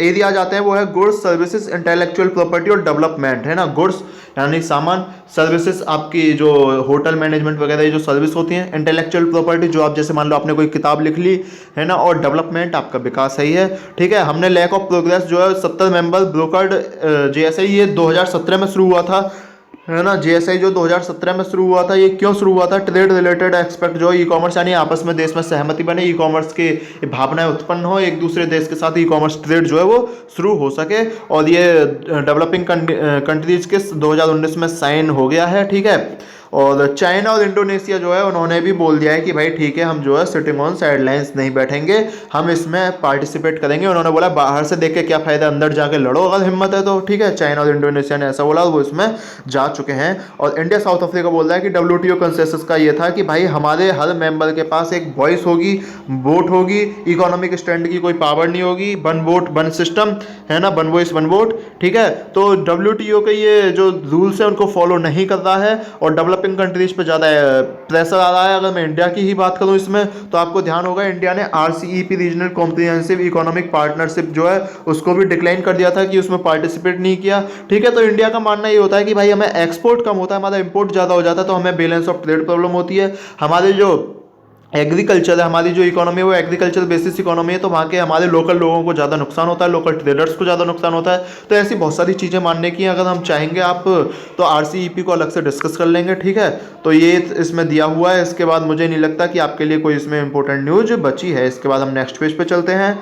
एरियाज आते हैं, वो है गुड्स, सर्विसेज, इंटेलेक्चुअल प्रॉपर्टी और डेवलपमेंट, है ना। गुड्स यानी सामान, सर्विसेज आपकी जो होटल मैनेजमेंट वगैरह ये जो सर्विस होती हैं, इंटेलेक्चुअल प्रॉपर्टी जो आप जैसे मान लो आपने कोई किताब लिख ली, है ना, और डेवलपमेंट आपका विकास सही है, ठीक है। हमने लैक ऑफ प्रोग्रेस जो है 70 मेंबर ब्रोकर्ड जेएसआई, ये 2017 में शुरू हुआ था, है ना। जेएसआई जो 2017 में शुरू हुआ था, ये क्यों शुरू हुआ था? ट्रेड रिलेटेड एक्सपेक्ट जो ई कॉमर्स यानी आपस में देश में सहमति बने, ई कॉमर्स की भावनाएं उत्पन्न हो, एक दूसरे देश के साथ ई कॉमर्स ट्रेड जो है वो शुरू हो सके, और ये डेवलपिंग कंट्रीज के 2019 में साइन हो गया है, ठीक है। और चाइना और इंडोनेशिया जो है उन्होंने भी बोल दिया है कि भाई ठीक है, हम जो है सिटिंग ऑन साइडलाइंस नहीं बैठेंगे, हम इसमें पार्टिसिपेट करेंगे। उन्होंने बोला बाहर से देख के क्या फायदा, अंदर जाके लड़ो अगर हिम्मत है तो, ठीक है। चाइना और इंडोनेशिया ने ऐसा बोला, वो इसमें जा चुके हैं। और इंडिया साउथ अफ्रीका बोल रहा है कि डब्ल्यूटीओ कंसेंसस का ये था कि भाई हमारे हर मेंबर के पास एक वॉइस होगी, वोट होगी, इकोनॉमिक स्टैंड की कोई पावर नहीं होगी, वन वोट वन सिस्टम, है ना, वन वॉइस वन वोट, ठीक है। तो डब्ल्यूटीओ के ये जो रूल्स है उनको फॉलो नहीं कर रहा है, और डेवलपिंग कंट्रीज पे ज़्यादा प्रेशर आ रहा है। अगर मैं इंडिया की ही बात करूं इसमें, तो आपको ध्यान होगा इंडिया ने RCEP regional comprehensive economic partnership जो है उसको भी डिक्लाइन कर दिया था कि उसमें पार्टिसिपेट नहीं किया, ठीक है। तो इंडिया का मानना ये होता है कि भाई हमें एक्सपोर्ट कम होता है, हमारा इंपोर्ट ज़्यादा हो जाता है, तो हमें बैलेंस ऑफ ट्रेड प्रॉब्लम होती है। हमारे जो एग्रीकल्चर है, हमारी जो इकोनॉमी है वो एग्रीकल्चर बेसिस इकोनॉमी है, तो वहाँ के हमारे लोकल लोगों को ज़्यादा नुकसान होता है, लोकल ट्रेडर्स को ज़्यादा नुकसान होता है। तो ऐसी बहुत सारी चीज़ें मानने की, अगर हम चाहेंगे आप तो आरसीईपी को अलग से डिस्कस कर लेंगे, ठीक है। तो ये इसमें दिया हुआ है। इसके बाद मुझे नहीं लगता कि आपके लिए कोई इसमें इंपॉर्टेंट न्यूज बची है। इसके बाद हम नेक्स्ट पेज पे चलते हैं।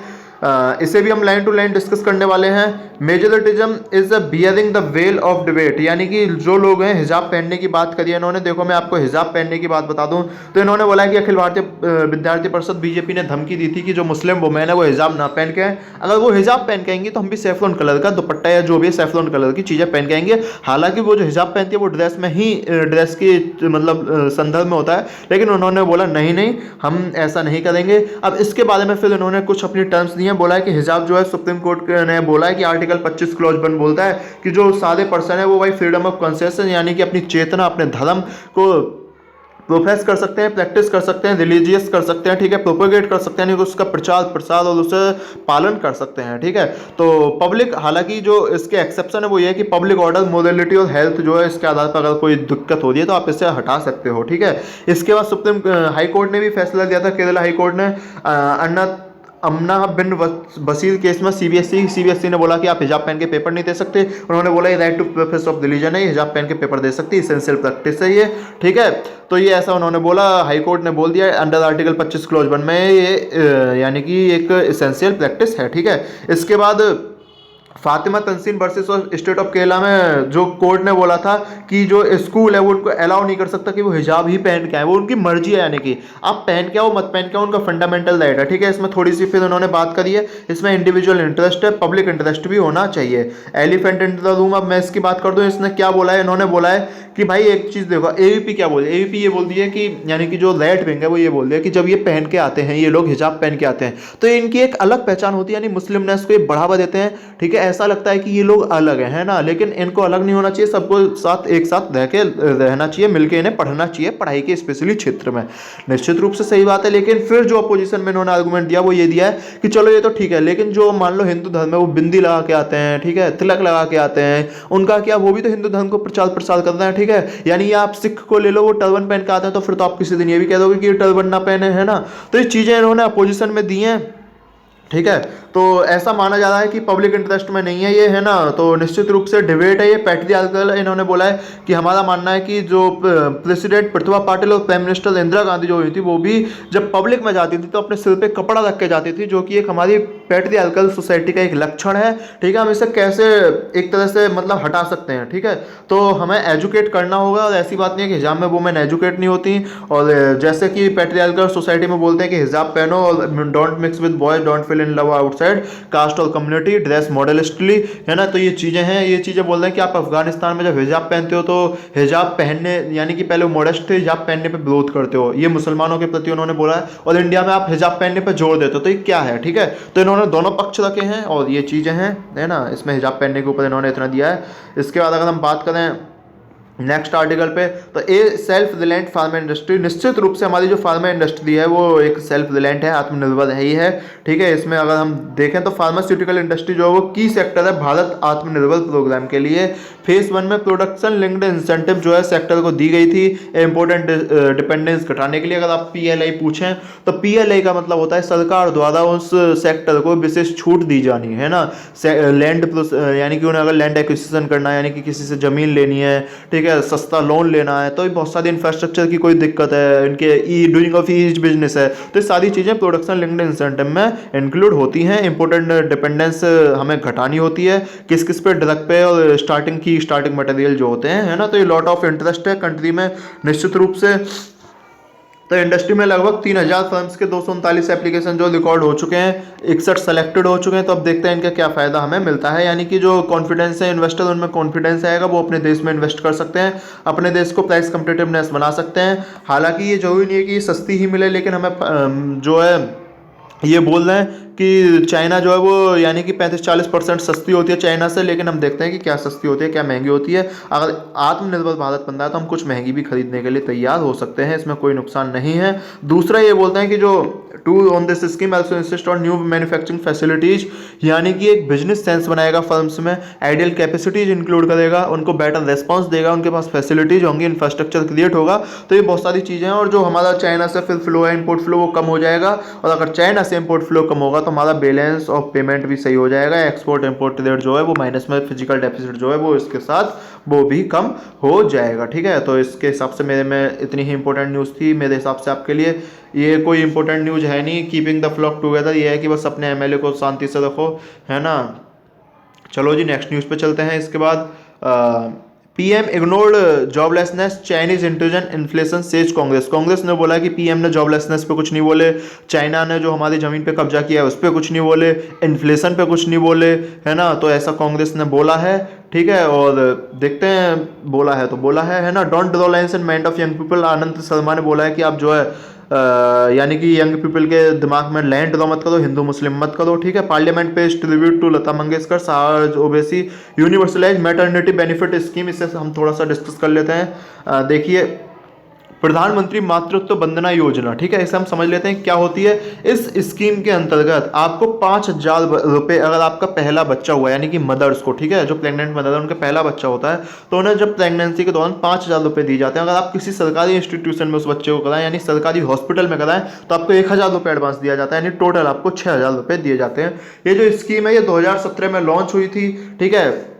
इसे भी हम लाइन टू लाइन डिस्कस करने वाले हैं। Majoritarianism is the bearing the well of debate, यानी कि जो लोग हैं हिजाब पहनने की बात करी है इन्होंने। देखो मैं आपको हिजाब पहनने की बात बता दूं तो इन्होंने बोला कि अखिल भारतीय विद्यार्थी परिषद बीजेपी ने धमकी दी थी कि जो मुस्लिम वुमेन है वो हिजाब ना पहन के आए। अगर वो हिजाब पहन के आएंगी तो हम भी सैफरन कलर का दुपट्टा या जो भी सैफरन कलर की चीज़ें पहन के आएंगे। हालांकि वो जो हिजाब पहनती है वो ड्रेस में ही, ड्रेस के मतलब संदर्भ में होता है, लेकिन उन्होंने बोला नहीं नहीं हम ऐसा नहीं करेंगे। अब इसके बारे में फिर इन्होंने कुछ अपनी टर्म्स दी हैं। बोला है कि हिजाब जो है, सुप्रीम कोर्ट ने बोला है कि आर्टिकल 25 क्लॉज 1 बोलता है कि जो सारे पर्सन है वो भाई फ्रीडम ऑफ कॉन्शियस यानी कि अपनी चेतना, अपने धर्म को प्रोफेस कर सकते हैं, प्रैक्टिस कर सकते हैं, रिलीजियस कर सकते हैं, ठीक है, प्रोपोगेट कर सकते हैं, यानी कि उसका प्रचार प्रसार और उसे पालन कर सकते हैं, ठीक है। तो पब्लिक, हालांकि जो इसके एक्सेप्शन है वो ये है कि पब्लिक ऑर्डर, मोरलिटी और हेल्थ जो है इसके आधार पर अगर कोई दिक्कत हो रही है तो आप इसे हटा सकते हो, ठीक है। इसके बाद सुप्रीम हाई कोर्ट ने भी फैसला दिया था, केरला हाई कोर्ट ने अमना बिन बसीर केस में सीबीएसई ने बोला कि आप हिजाब पहन के पेपर नहीं दे सकते। उन्होंने बोला ये right to profess of religion है, हिजाब पहन के पेपर दे सकती है, इसेंशियल प्रैक्टिस है ये, ठीक है। तो ये ऐसा उन्होंने बोला, हाई कोर्ट ने बोल दिया अंडर आर्टिकल 25 क्लॉज 1 में ये यानी कि एक इसेंशियल प्रैक्टिस है, ठीक है। इसके बाद Fathima Thasneem versus state of Kerala में जो कोर्ट ने बोला था कि जो स्कूल है वो उनको अलाउ नहीं कर सकता कि वो हिजाब ही पहन के आए, वो उनकी मर्जी है, यानी कि आप पहन के आओ मत पहन के आओ, उनका फंडामेंटल राइट है, ठीक है। इसमें थोड़ी सी फिर उन्होंने बात करी है, इसमें इंडिविजुअल इंटरेस्ट है, पब्लिक इंटरेस्ट भी होना चाहिए। एलिफेंट इन द रूम, अब मैं इसकी बात कर दूं, इसने क्या बोला है, इन्होंने बोला है कि भाई एक चीज़ देखो, एवीपी क्या बोले, एवीपी ये बोल दी है कि यानी कि जो राइट विंग है वो ये बोल दिया कि जब ये पहन के आते हैं, ये लोग हिजाब पहन के आते हैं तो इनकी एक अलग पहचान होती है, यानी मुस्लिमनेस को ये बढ़ावा देते हैं, ठीक है। ऐसा लगता है कि ये लोग अलग है ना, लेकिन इनको अलग नहीं होना चाहिए, सबको साथ एक साथ रह के रहना चाहिए, मिलके इन्हें पढ़ना चाहिए, पढ़ाई के स्पेशली क्षेत्र में। निश्चित रूप से सही बात है, लेकिन फिर जो अपोजिशन में इन्होंने आर्गूमेंट दिया वो ये दिया है कि चलो ये तो ठीक है, लेकिन जो मान लो हिंदू धर्म है वो बिंदी लगा के आते हैं, ठीक है, तिलक लगा के आते हैं, उनका क्या, वो भी तो हिंदू धर्म को प्रचार प्रसार करना है, ठीक है। यानी आप सिख को ले लो, वो टर्बन पहन के आते हैं, तो फिर तो आप किसी दिन ये भी कह दोगे कि ये टर्बन ना पहने, है ना। तो ये चीजें इन्होंने अपोजिशन में दी हैं, ठीक है। तो ऐसा माना जा रहा है कि पब्लिक इंटरेस्ट में नहीं है ये, है ना। तो निश्चित रूप से डिबेट है ये, पैट्रियार्कल। इन्होंने बोला है कि हमारा मानना है कि जो प्रेसिडेंट प्रतिभा पाटिल और प्राइम मिनिस्टर इंदिरा गांधी जो हुई थी वो भी जब पब्लिक में जाती थी तो अपने सिर पे कपड़ा रख के जाती थी, जो कि एक हमारी पैट्रियार्कल सोसाइटी का एक लक्षण है, ठीक है। हम इसे कैसे एक तरह से मतलब हटा सकते हैं, ठीक है। तो हमें एजुकेट करना होगा, और ऐसी बात नहीं है कि हिजाब में वुमेन एजुकेट नहीं होती, और जैसे कि पैट्रियार्कल सोसाइटी में बोलते हैं कि हिजाब पहनो और don't mix with boys, don't feel in love outside, said, caste और कम्युनिटी, ड्रेस मॉडलिस्टली, है ना। तो ये चीज़ें हैं, ये चीज़ें बोल रहे हैं कि आप अफगानिस्तान में जब हिजाब पहनते हो तो हिजाब पहनने, यानी कि पहले मॉडेस्ट थे, हिजाब पहनने पे विरोध करते हो, ये मुसलमानों के प्रति उन्होंने बोला है, और इंडिया में आप हिजाब पहनने पे जोर देते हो, तो ये क्या है, ठीक है। तो इन्होंने दोनों पक्ष रखे हैं और ये चीज़ें हैं, है ना। इसमें हिजाब पहनने के ऊपर इन्होंने इतना दिया है। इसके बाद अगर हम बात करें नेक्स्ट आर्टिकल पे, तो ए सेल्फ रिलायंट फार्मा इंडस्ट्री, निश्चित रूप से हमारी जो फार्मा इंडस्ट्री है वो एक सेल्फ रिलायंट है, आत्मनिर्भर है ही है, ठीक है। इसमें अगर हम देखें तो फार्मास्यूटिकल इंडस्ट्री जो है वो की सेक्टर है भारत आत्मनिर्भर प्रोग्राम के लिए। फेज 1 में प्रोडक्शन लिंक्ड इंसेंटिव जो है सेक्टर को दी गई थी इंपोर्टेंट डिपेंडेंस घटाने के लिए। अगर आप PLI पूछें तो PLI का मतलब होता है सरकार द्वारा उस सेक्टर को विशेष छूट दी जानी है ना। लैंड यानी कि उन्हें अगर लैंड एक्विजिशन करना है, यानी कि किसी से जमीन लेनी है, ठीक है, सस्ता लोन लेना है, तो ये बहुत सारी इंफ्रास्ट्रक्चर की कोई दिक्कत है, इनके डूइंग ऑफ ईच बिजनेस है, तो ये सारी चीज़ें प्रोडक्शन लिंक्ड इंसेंटिव में इंक्लूड होती हैं। इंपोर्टेंट डिपेंडेंस हमें घटानी होती है किस किस पे, ड्रग पे और स्टार्टिंग मटेरियल जो होते हैं, है ना। तो ये लॉट ऑफ इंटरेस्ट है कंट्री में निश्चित रूप से। तो इंडस्ट्री में लगभग 3000 फर्म्स के 239 एप्लीकेशन जो रिकॉर्ड हो चुके हैं, 61 सेलेक्टेड हो चुके हैं। तो अब देखते हैं इनका क्या फ़ायदा हमें मिलता है, यानी कि जो कॉन्फिडेंस है इन्वेस्टर, उनमें कॉन्फिडेंस आएगा, वो अपने देश में इन्वेस्ट कर सकते हैं, अपने देश को प्राइस कम्पिटिटिवनेस बना सकते हैं। हालांकि ये जरूरी नहीं है कि सस्ती ही मिले, लेकिन हमें जो है ये बोल रहे हैं कि चाइना जो है वो यानी कि 35-40% सस्ती होती है चाइना से, लेकिन हम देखते हैं कि क्या सस्ती होती है क्या महंगी होती है। अगर आत्मनिर्भर भारत बन रहा है तो हम कुछ महंगी भी खरीदने के लिए तैयार हो सकते हैं, इसमें कोई नुकसान नहीं है। दूसरा ये बोलते हैं कि जो to on this scheme also insist on new manufacturing facilities, यानी कि एक बिजनेस सेंस बनाएगा फर्म्स में, आइडियल कैपेसिटीज इंक्लूड करेगा, उनको बेटर रेस्पॉन्स देगा, उनके पास फैसिलिटीज होंगी, इंफ्रास्ट्रक्चर क्रिएट होगा। तो ये बहुत सारी चीज़ें हैं, और जो हमारा चाइना से फिर फ्लो है, इम्पोर्ट फ्लो, वो कम हो जाएगा। और अगर चाइना से इम्पोर्ट फ्लो कम होगा तो हमारा बैलेंस ऑफ पेमेंट भी सही हो जाएगा, एक्सपोर्ट इम्पोर्ट रेट जो है वो माइनस में, फिजिकल डेफिसिट जो है वो इसके साथ वो भी कम हो जाएगा, ठीक है। तो इसके हिसाब से मेरे में इतनी ही इंपॉर्टेंट न्यूज़ थी मेरे हिसाब से आपके लिए। ये कोई इंपॉर्टेंट न्यूज़ है नहीं, कीपिंग द फ्लॉक टुगेदर, ये है कि बस अपने MLA को शांति से रखो, है ना। चलो जी नेक्स्ट न्यूज़ पे चलते हैं। इसके बाद PM ignored joblessness, Chinese intrusion, inflation says Congress ने बोला कि PM ने जॉबलेसनेस पे कुछ नहीं बोले, चाइना ने जो हमारी ज़मीन पे कब्जा किया है उस पर कुछ नहीं बोले, इन्फ्लेशन पे कुछ नहीं बोले, है ना। तो ऐसा कांग्रेस ने बोला है, ठीक है। और देखते हैं, बोला है तो बोला है ना। Don't draw lines in mind of young people, Anand Sharma ने बोला है कि आप जो है यानी कि यंग पीपल के दिमाग में लैंड ड्रॉ मत करो, हिंदू मुस्लिम मत करो, ठीक है। पार्लियामेंट पे ट्रिब्यूट टू लता मंगेशकर, सार्ज OBC universalise maternity benefit scheme, इससे हम थोड़ा सा डिस्कस कर लेते हैं। देखिए, प्रधानमंत्री मातृत्व वंदना योजना, ठीक है, इसे हम समझ लेते हैं क्या होती है। इस स्कीम के अंतर्गत आपको 5000 रुपये, अगर आपका पहला बच्चा हुआ, यानी कि मदर्स को, ठीक है, जो प्रेग्नेंट मदर है उनका पहला बच्चा होता है, तो उन्हें जब प्रेगनेंसी के दौरान 5000 रुपये दिए जाते हैं। अगर आप किसी सरकारी इंस्टीट्यूशन में उस बच्चे को कराएं, यानी सरकारी हॉस्पिटल में कराएं, तो आपको 1000 रुपये एडवांस दिया जाता है, यानी टोटल आपको 6000 रुपये दिए जाते हैं। ये जो स्कीम है ये 2017 में लॉन्च हुई थी, ठीक है।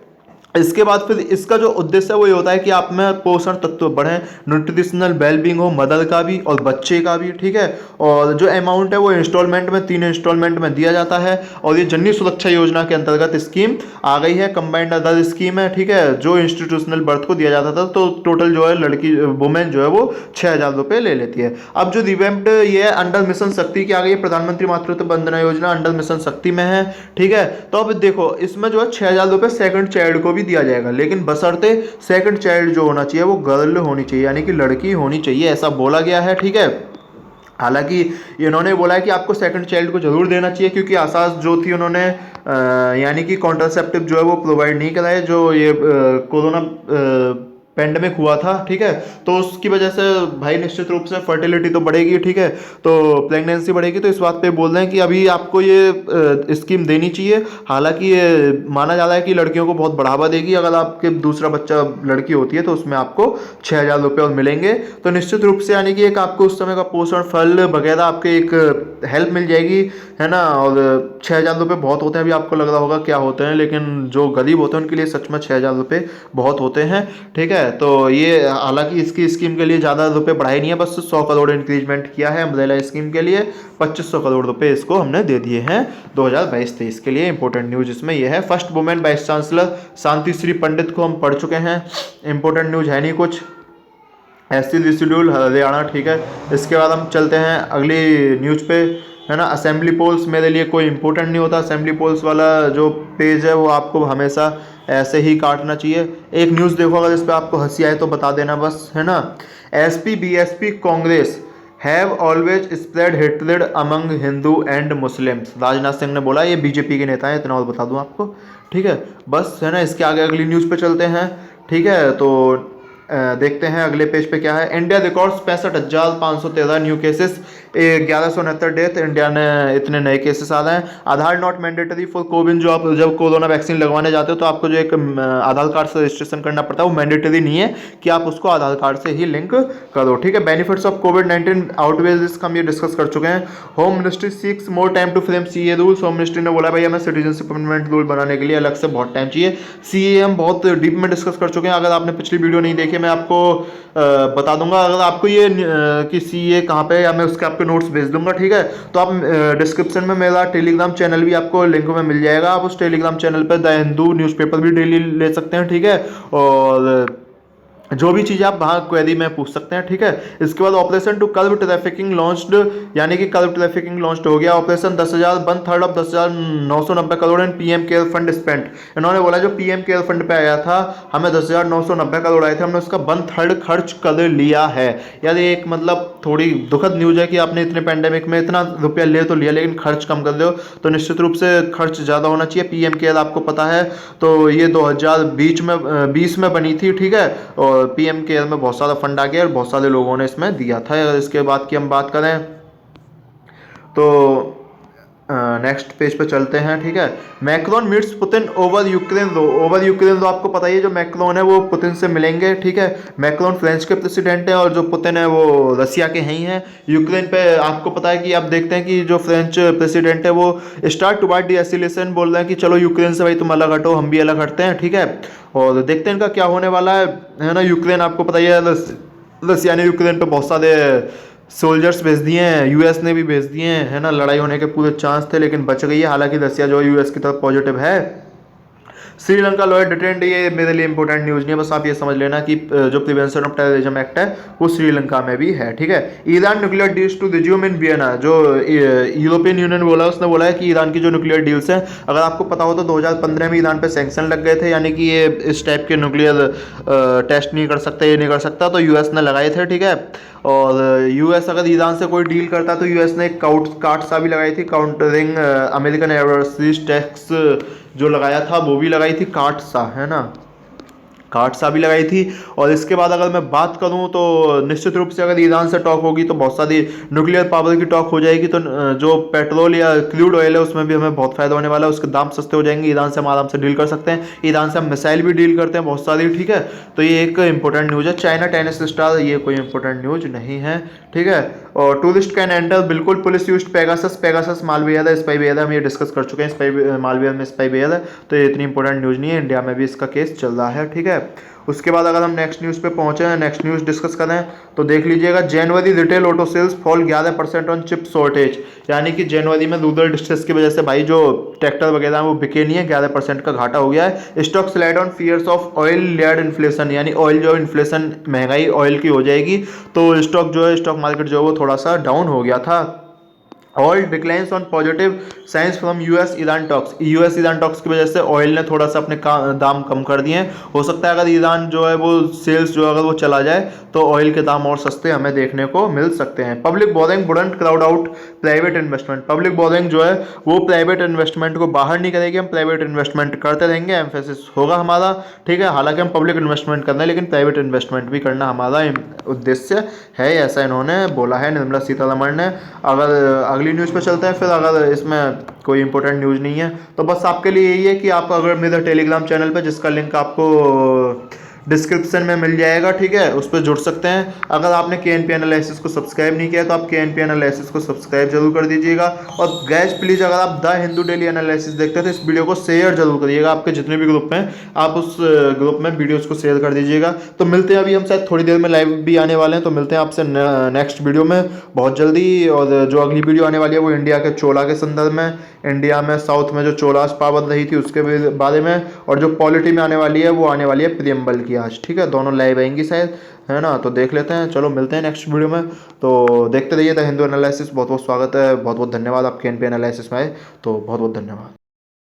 इसके बाद फिर इसका जो उद्देश्य है वो ये होता है कि आप में पोषण तत्व बढ़ें, न्यूट्रिशनल वेलबींग हो, मदर का भी और बच्चे का भी, ठीक है। और जो अमाउंट है वो इंस्टॉलमेंट में, 3 इंस्टॉलमेंट में दिया जाता है। और ये जननी सुरक्षा योजना के अंतर्गत स्कीम आ गई है, कंबाइंड अदर स्कीम है, ठीक है। जो इंस्टीट्यूशनल बर्थ को दिया जाता था, तो टोटल जो है लड़की वुमेन जो है वो 6000 रुपये ले लेती है। अब जो रिवैम्प्ड ये है अंडर मिशन शक्ति की आ गई है, प्रधानमंत्री मातृत्व वंदना योजना अंडर मिशन शक्ति में है, ठीक है। तो अब देखो, इसमें जो है 6000 रुपये सेकंड चाइल्ड को भी दिया जाएगा, लेकिन बशर्ते सेकंड चाइल्ड जो होना चाहिए वो गर्ल होनी चाहिए, यानी कि लड़की होनी चाहिए, ऐसा बोला गया है, ठीक है। हालांकि इन्होंने बोला है कि आपको सेकंड चाइल्ड को जरूर देना चाहिए, क्योंकि आसास जो थी उन्होंने यानी कि कॉन्ट्रासेप्टिव जो है वो प्रोवाइड नहीं कराए, जो ये कोरोना पेंडेमिक हुआ था, ठीक है। तो उसकी वजह से भाई निश्चित रूप से फर्टिलिटी तो बढ़ेगी, ठीक है, तो प्रेगनेंसी बढ़ेगी। तो इस बात पे बोल रहे हैं कि अभी आपको ये स्कीम देनी चाहिए। हालांकि ये माना जा रहा है कि लड़कियों को बहुत बढ़ावा देगी, अगर आपके दूसरा बच्चा लड़की होती है तो उसमें आपको 6000 रुपये और मिलेंगे। तो निश्चित रूप से यानी कि एक आपको उस समय का पोषण फल वगैरह आपके एक हेल्प मिल जाएगी, है ना। और 6000 रुपये बहुत होते हैं, अभी आपको लग रहा होगा क्या होते हैं, लेकिन जो गरीब होते हैं उनके लिए सच में 6000 रुपये बहुत होते हैं, ठीक है। तो ये हालांकि इसकी स्कीम के लिए ज़्यादा रुपए बढ़ाए नहीं है, बस 100 करोड़ इंक्रीजमेंट किया है अम्ब्रेला स्कीम के लिए, 2500 करोड़ रुपए इसको हमने दे दिए हैं 2022-23 के लिए। इंपॉर्टेंट न्यूज इसमें यह है। फर्स्ट वुमेन वाइस चांसलर शांति श्री पंडित को हम पढ़ चुके हैं, इंपॉर्टेंट न्यूज है नहीं कुछ। SC रिशिड्यूल हरियाणा, ठीक है। इसके बाद हम चलते हैं अगली न्यूज पे। है ना। असेंबली पोल्स मेरे लिए कोई इंपॉर्टेंट नहीं होता, असेंबली पोल्स वाला जो पेज है वो आपको हमेशा ऐसे ही काटना चाहिए। एक न्यूज़ देखो अगर इस पर आपको हंसी आए तो बता देना बस, है ना। SP BSP Congress have always spread hatred among Hindu and Muslims, Rajnath Singh ने बोला। ये बीजेपी के नेता हैं, इतना और बता दूं आपको, ठीक है। बस, है ना। इसके आगे अगली न्यूज़ पे चलते हैं, ठीक है। तो देखते हैं अगले पेज पे क्या है। India records 65,513 new cases, 1169 death. India ने इतने नए केसेस आ रहे हैं। आधार नॉट मैंडेटरी फॉर कोविन, जो आप जब कोरोना वैक्सीन लगवाने जाते हो तो आपको जो एक आधार कार्ड से रजिस्ट्रेशन करना पड़ता है, वो मैंडेटरी नहीं है कि आप उसको आधार कार्ड से ही लिंक करो, ठीक है। बेनिफिट्स ऑफ कोविड-19 आउटवेज हम ये डिस्कस कर चुके हैं। Home ministry seeks more time to frame CAA rules, home ministry ने बोला भाई हमें सिटीजनशिप अमेंडमेंट रूल बनाने के लिए अलग से बहुत टाइम चाहिए। सीए हम बहुत डीप में डिस्कस कर चुके हैं, अगर आपने पिछली वीडियो नहीं देखी मैं आपको बता दूंगा। अगर आपको ये कि सीए कहाँ पे है या मैं उसके आपके नोट्स भेज दूंगा, ठीक है। तो आप डिस्क्रिप्शन में मेरा टेलीग्राम चैनल भी आपको लिंक में मिल जाएगा, आप उस टेलीग्राम चैनल पर द हिंदू न्यूज़पेपर भी डेली ले सकते हैं, ठीक है। और जो भी चीज़ आप वहाँ क्वेरी में पूछ सकते हैं, ठीक है। इसके बाद operation to curb trafficking launched, यानी कि कर्ब ट्रैफिकिंग लॉन्च हो गया। Operation 10,000 one third of 10,990 crore and PM care fund spend. इन्होंने बोला जो पीएम केयर फंड पे आया था हमें 10,990 करोड़ आए थे, हमने उसका वन थर्ड खर्च कर लिया है। यार ये एक मतलब थोड़ी दुखद न्यूज़ है कि आपने इतने पैंडेमिक में इतना रुपया ले तो लिया लेकिन खर्च कम कर दो, तो निश्चित रूप से खर्च ज़्यादा होना चाहिए। पीएम केयर आपको पता है तो ये 2020 में बनी थी, ठीक है। और पीएम केयर में बहुत सारा फंड आ गया और बहुत सारे लोगों ने इसमें दिया था। अगर इसके बाद की हम बात करें तो नेक्स्ट पेज पे चलते हैं, ठीक है। Macron meets Putin over Ukraine row. Over Ukraine row आपको पता ही है, जो मैक्रोन है वो पुतिन से मिलेंगे, ठीक है। मैक्रोन फ्रेंच के प्रेसिडेंट हैं और जो पुतिन है वो रसिया के ही हैं। यूक्रेन पे आपको पता है कि आप देखते हैं कि जो फ्रेंच प्रेसिडेंट है वो स्टार्ट टू डी एसिलेशन बोल रहे हैं कि चलो यूक्रेन से भाई तुम अलग हटो, हम भी अलग हटते हैं, ठीक है। और देखते हैं इनका क्या होने वाला है ना। यूक्रेन आपको पता ही है, रसिया ने यूक्रेन पे बहुत सारे सोल्जर्स भेज दिए हैं, यूएस ने भी भेज दिए हैं, है ना। लड़ाई होने के पूरे चांस थे लेकिन बच गई है, हालांकि रसिया जो है यूएस की तरफ पॉजिटिव है। श्रीलंका लॉयर डिटेंड, ये मेरे लिए इंपॉर्टेंट न्यूज़ नहीं है, बस आप ये समझ लेना कि जो प्रिवेंशन ऑफ टेररिज्म एक्ट है वो श्रीलंका में भी है, ठीक है। Iran nuclear deals to resume in Vienna, जो यूरोपियन यूनियन बोला उसने बोला है कि ईरान की जो न्यूक्लियर डील्स हैं, अगर आपको पता हो तो 2015 में ईरान पे सैंक्शन लग गए थे, यानी कि ये इस टाइप के न्यूक्लियर टेस्ट नहीं कर सकता, ये नहीं कर सकता, तो यूएस ने लगाए थे, ठीक है। और यूएस अगर ईरान से कोई डील करता तो यूएस ने एक काट सा भी लगाई थी, काउंटरिंग अमेरिकन एडवर्सरीज टैक्स जो लगाया था वो भी लगाई थी, काट सा, है ना, काट सा भी लगाई थी। और इसके बाद अगर मैं बात करूं तो निश्चित रूप से अगर ईरान से टॉक होगी तो बहुत सारी न्यूक्लियर पावर की टॉक हो जाएगी, तो जो पेट्रोल या क्रूड ऑयल है उसमें भी हमें बहुत फायदा होने वाला है, उसके दाम सस्ते हो जाएंगे, ईरान से हम आराम से डील कर सकते हैं। ईरान से हम मिसाइल भी डील करते हैं बहुत सारी, ठीक है। तो ये एक इंपॉर्टेंट न्यूज़ है। चाइना टेनिस स्टार, ये कोई इंपॉर्टेंट न्यूज़ नहीं है, ठीक है। और टूरिस्ट कैन एंटर, बिल्कुल पुलिस यूज्ड पेगासस मालवेयर है, स्पाईवेयर है, हम ये डिस्कस कर चुके हैं, मालवेयर में स्पाईवेयर है, तो ये इतनी इंपॉर्टेंट न्यूज़ नहीं है। इंडिया में भी इसका केस चल रहा है, ठीक है। उसके बाद अगर हम नेक्स्ट न्यूज़ पे पहुंचे हैं, नेक्स्ट न्यूज़ डिस्कस करें तो देख लीजिएगा, January retail auto sales fall 11% on chip shortage, यानी कि जनवरी में रूरल डिस्ट्रेस की वजह से भाई जो ट्रैक्टर वगैरह हैं वो बिके नहीं है, 11% का घाटा हो गया है। Stock slide on fears of oil led inflation, यानी ऑयल जो इन्फ्लेशन, महंगाई ऑयल की हो जाएगी तो स्टॉक जो है, स्टॉक मार्केट जो है वो थोड़ा सा डाउन हो गया था। Oil declines on positive science from US Iran talks, US Iran talks की वजह से ऑयल ने थोड़ा सा अपने दाम कम कर दिए हैं। हो सकता है अगर ईरान जो है वो सेल्स जो अगर वो चला जाए तो ऑयल के दाम और सस्ते हमें देखने को मिल सकते हैं। Public boring wouldn't crowd out private investment, public boring जो है वो प्राइवेट इन्वेस्टमेंट को बाहर नहीं करेगी, हम प्राइवेट इन्वेस्टमेंट करते रहेंगे, एम्फेसिस होगा हमारा, ठीक है। हालांकि हम पब्लिक इन्वेस्टमेंट करना है लेकिन प्राइवेट इन्वेस्टमेंट भी करना हमारा उद्देश्य है, ऐसा इन्होंने बोला है निर्मला सीतारमण ने। अगर अगली न्यूज़ पे चलते हैं फिर, अगर इसमें कोई इंपॉर्टेंट न्यूज़ नहीं है तो बस आपके लिए यही है कि आप अगर मेरे टेलीग्राम चैनल पे, जिसका लिंक आपको डिस्क्रिप्शन में मिल जाएगा, ठीक है, उस पर जुड़ सकते हैं। अगर आपने KNP एनालिसिस को सब्सक्राइब नहीं किया तो आप KNP एनालिसिस को सब्सक्राइब जरूर कर दीजिएगा। और गैस प्लीज़ अगर आप द हिंदू डेली एनालिसिस देखते हैं तो इस वीडियो को शेयर जरूर करिएगा, आपके जितने भी ग्रुप हैं आप उस ग्रुप में वीडियोस को शेयर कर दीजिएगा। तो मिलते हैं, अभी हम शायद थोड़ी देर में लाइव भी आने वाले हैं, तो मिलते हैं आपसे नेक्स्ट वीडियो में बहुत जल्दी। और जो अगली वीडियो आने वाली है वो इंडिया के चोला के संदर्भ में, इंडिया में साउथ में जो चोलास पावर रही थी उसके बारे में, और जो पॉलिटी में आने वाली है वो आने वाली है प्रियम्बल की आज, ठीक है। दोनों लाइव आएंगी शायद, है ना। तो देख लेते हैं, चलो मिलते हैं नेक्स्ट वीडियो में। तो देखते रहिए द हिंदू एनालिसिस। बहुत बहुत स्वागत है, बहुत बहुत धन्यवाद आपके एनपी एनालिसिस में आए, तो बहुत बहुत धन्यवाद।